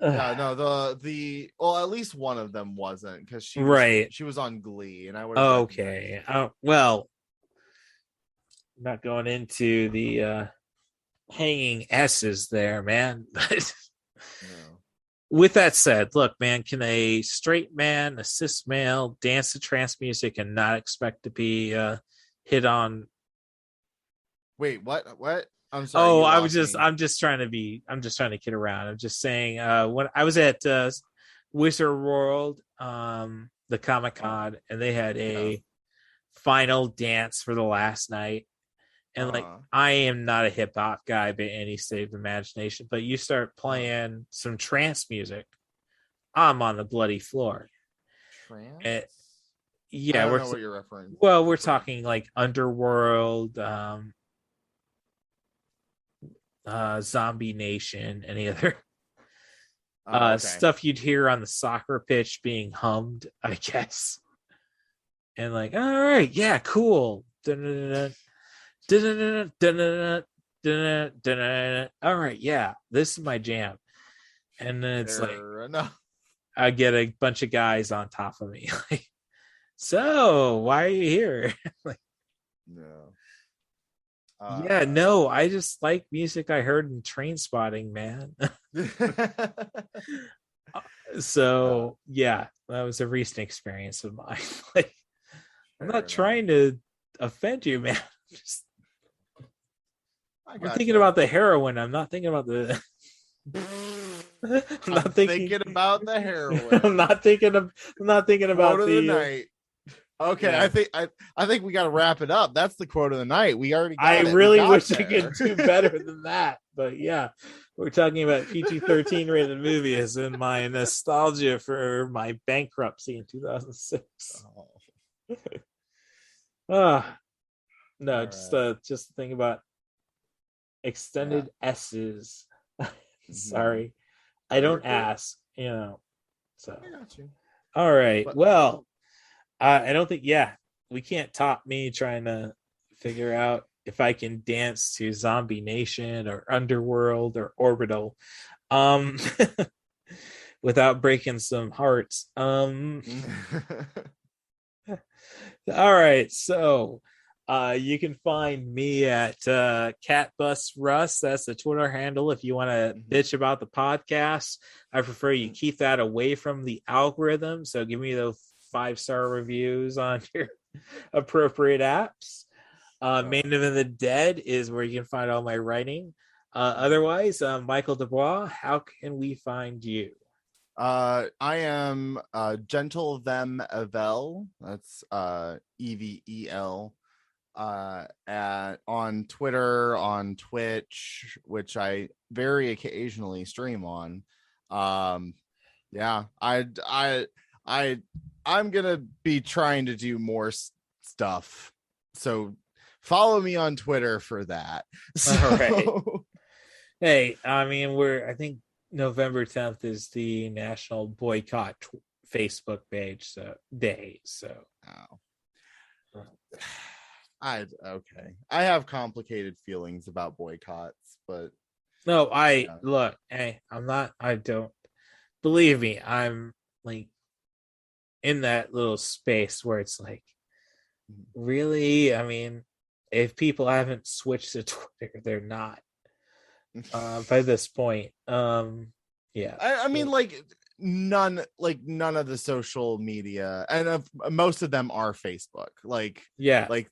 Yeah, no, the well, at least one of them wasn't, because she was on Glee, and I would. Okay. Well, not going into the hanging S's there, man. But with that said, look, man, can a straight man, a cis male, dance to trance music and not expect to be hit on? Wait, what? I'm sorry. Oh, I'm just trying to kid around. I'm just saying, when I was at Wizard World, the Comic-Con, and they had a final dance for the last night. And like, I am not a hip hop guy by any state of imagination, but you start playing some trance music, I'm on the bloody floor. Trance? Yeah, I don't know what you're referring to. Well, we're talking like Underworld, Zombie Nation, any other stuff you'd hear on the soccer pitch being hummed, I guess. And like, all right, yeah, cool. All right, yeah, this is my jam. And then it's I get a bunch of guys on top of me, like, so why are you here? Like, no. Yeah, no, I just like music I heard in Train Spotting, man. So yeah, that was a recent experience of mine. Like, I'm not trying to offend you, man. I'm thinking about the heroin. I'm not thinking about the. I'm not thinking about the heroin. I'm not thinking about the night. Okay, yeah. I think we got to wrap it up. That's the quote of the night. We already. I really wish I could do better than that, but yeah, we're talking about PG-13 rated movies and my nostalgia for my bankruptcy in 2006. No, just think about extended S's. Sorry, I don't ask. So I got you. All right. Well. I don't think, we can't top me trying to figure out if I can dance to Zombie Nation or Underworld or Orbital. without breaking some hearts. All right, so you can find me at CatBusRuss. That's the Twitter handle if you want to bitch about the podcast. I prefer you keep that away from the algorithm, so give me those 5-star reviews on your appropriate apps. Main of the Dead is where you can find all my writing. Otherwise, Michael Dubois, how can we find you? I am Gentle Them Evel. That's EVEL. On Twitter, on Twitch, which I very occasionally stream on. Yeah, I'm gonna be trying to do more stuff, so follow me on Twitter for that. So... All right. Hey, I mean, I think November 10th is the National Boycott Facebook page, so I have complicated feelings about boycotts, but no, look, hey, I don't believe me, I'm like in that little space where it's like, really, I mean, if people haven't switched to Twitter, they're not by this point. Yeah, I mean, like none of the social media, and most of them are Facebook. Like, yeah, like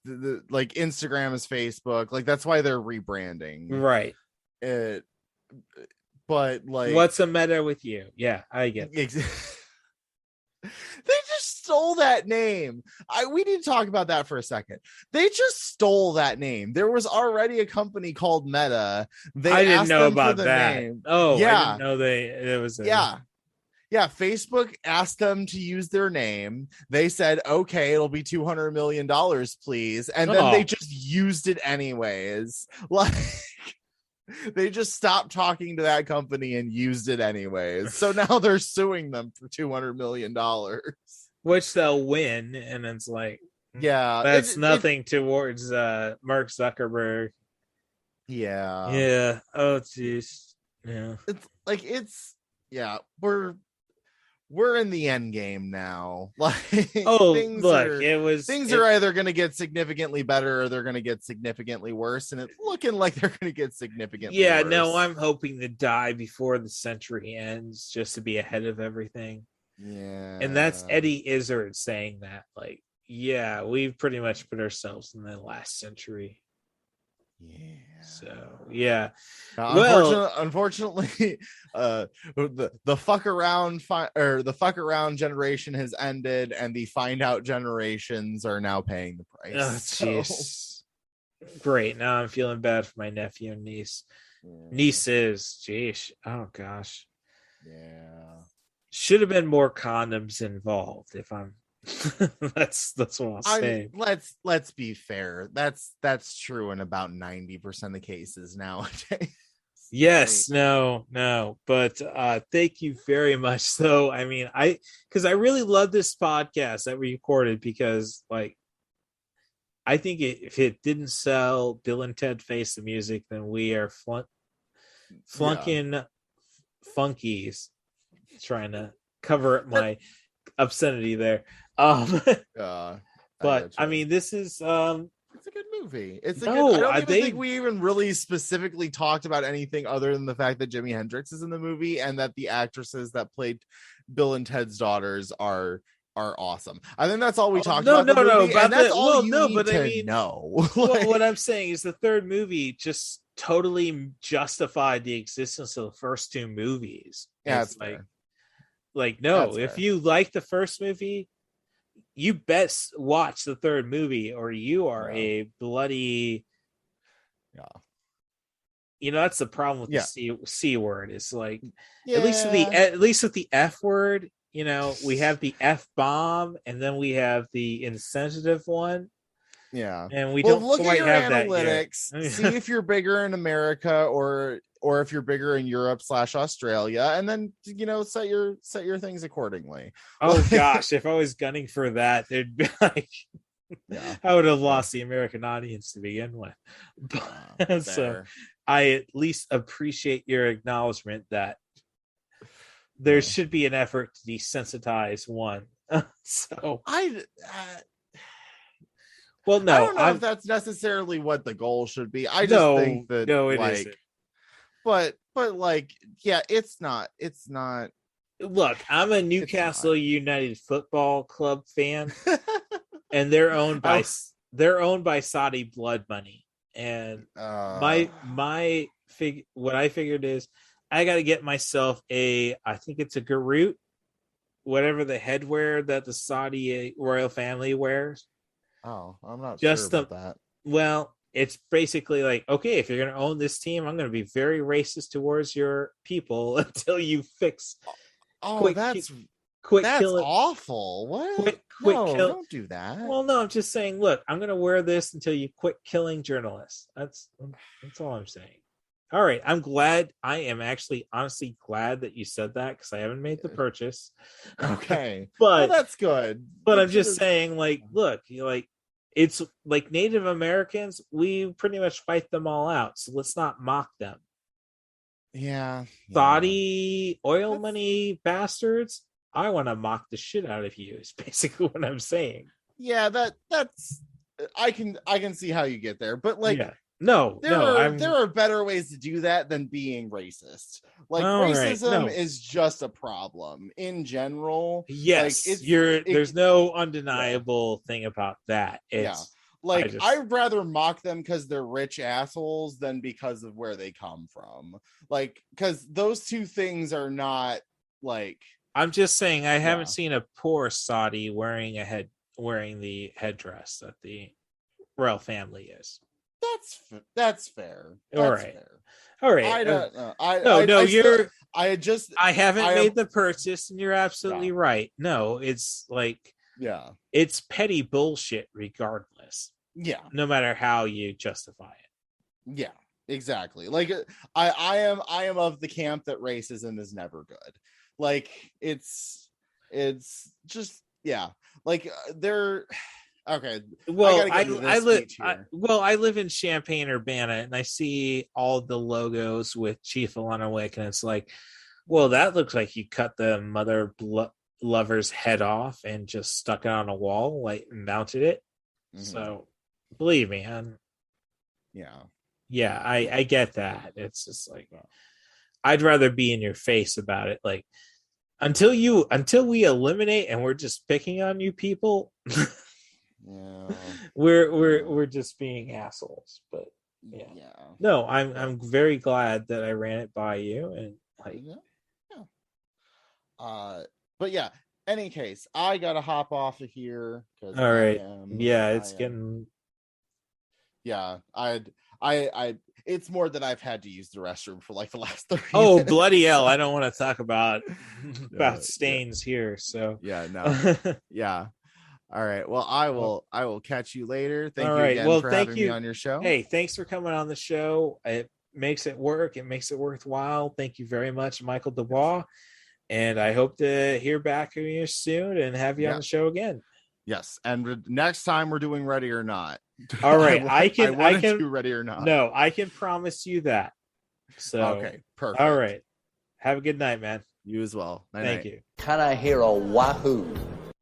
like Instagram is Facebook. Like, that's why they're rebranding, right? But like, what's the meta with you? Yeah, I get it. They just stole that name. We need to talk about that for a second. They just stole that name. There was already a company called Meta. I didn't know about that. Name. Oh, yeah. I didn't know it was. Yeah. Facebook asked them to use their name. They said, okay, it'll be $200 million, please. And then they just used it anyways. Like, they just stopped talking to that company and used it anyways. So now they're suing them for $200 million, which they'll win. And it's like, yeah, that's nothing towards Mark Zuckerberg. Yeah. Oh geez. Yeah, we're in the end game now. Like, things are either going to get significantly better or they're going to get significantly worse, and it's looking like they're going to get significantly worse. No, I'm hoping to die before the century ends just to be ahead of everything. Yeah, and that's Eddie Izzard saying that. Like, yeah, we've pretty much put ourselves in the last century. Yeah. So yeah. Unfortunately, the fuck around the fuck around generation has ended, and the find out generations are now paying the price. Oh jeez. Great. Now I'm feeling bad for my nephew and niece. Nieces. Jeez. Oh gosh. Yeah. Should have been more condoms involved. If I'm that's what I'll say. Let's be fair. That's true in about 90% of cases nowadays. Yes, no, but thank you very much. So I mean, because I really love this podcast that we recorded, because like I think if it didn't sell Bill and Ted Face the Music, then we are flunking funkies, trying to cover up my obscenity there. But I mean, this is it's a good movie. I don't think we even really specifically talked about anything other than the fact that Jimi Hendrix is in the movie and that the actresses that played Bill and Ted's daughters are awesome. I think that's all we talked about. No, and that's all you need to know. What I'm saying is the third movie just totally justified the existence of the first two movies. Yeah, it's like no, if you like the first movie, you best watch the third movie, or you are a bloody. Yeah. You know, that's the problem with the C word. It's like, at least with the F word, you know, we have the F bomb, and then we have the insensitive one. Yeah, and we don't look quite at your have analytics. That yet. See if you're bigger in America or if you're bigger in Europe / Australia, and then, you know, set your things accordingly. Oh gosh, if I was gunning for that, there'd be like, I would have lost the American audience to begin with. So I at least appreciate your acknowledgement that there should be an effort to desensitize one. So well, no, I don't know if that's necessarily what the goal should be. I just think that it like, isn't. but like, yeah, it's not. Look, I'm a Newcastle United Football Club fan, and they're owned by Saudi blood money. And what I figured is I got to get myself I think it's a garrote, whatever the headwear that the Saudi royal family wears. Oh, I'm not sure about that. Well, it's basically like, okay, if you're going to own this team, I'm going to be very racist towards your people until you fix. Oh, that's awful. What? Don't do that. Well, no, I'm just saying, look, I'm going to wear this until you quit killing journalists. That's all I'm saying. All right. I am actually honestly glad that you said that because I haven't made the purchase. Okay. But that's good. But I'm just saying, like, look, it's like Native Americans, we pretty much fight them all out. So let's not mock them. Yeah. Saudi oil money bastards, I want to mock the shit out of you, is basically what I'm saying. Yeah, that's I can see how you get there, but like there are better ways to do that than being racist. Like racism is just a problem in general. Yes, there's no undeniable thing about that. I'd rather mock them because they're rich assholes than because of where they come from. Like, because those two things are not like. I'm just saying, I haven't seen a poor Saudi wearing the headdress that the royal family is. That's fair. All right. I don't know. I haven't made the purchase, and you're absolutely right. No, it's like, it's petty bullshit regardless. Yeah. No matter how you justify it. Yeah, exactly. Like I am of the camp that racism is never good. Like it's just like they're okay. Well, I live in Champaign-Urbana, and I see all the logos with Chief Alanawick, and it's like, well, that looks like you cut the mother lover's head off and just stuck it on a wall, like mounted it. Mm-hmm. So believe me, I get that. It's just like, I'd rather be in your face about it. Like, until we eliminate and we're just picking on you people. We're just being assholes. But no, I'm very glad that I ran it by you, and like but yeah, any case, I gotta hop off of here. All right. It's getting. Yeah, I it's more that I've had to use the restroom for like the last 30 minutes. Bloody hell, I don't want to talk about stains here. So yeah. All right. Well, I will catch you later. Thank you again for having me on your show. Hey, thanks for coming on the show. It makes it work. It makes it worthwhile. Thank you very much, Michael Dubois. And I hope to hear back from you soon and have you on the show again. Yes. And next time we're doing Ready or Not. All right. I can do Ready or Not. No, I can promise you that. So okay, perfect. All right. Have a good night, man. You as well. Thank you. Can I hear a wahoo?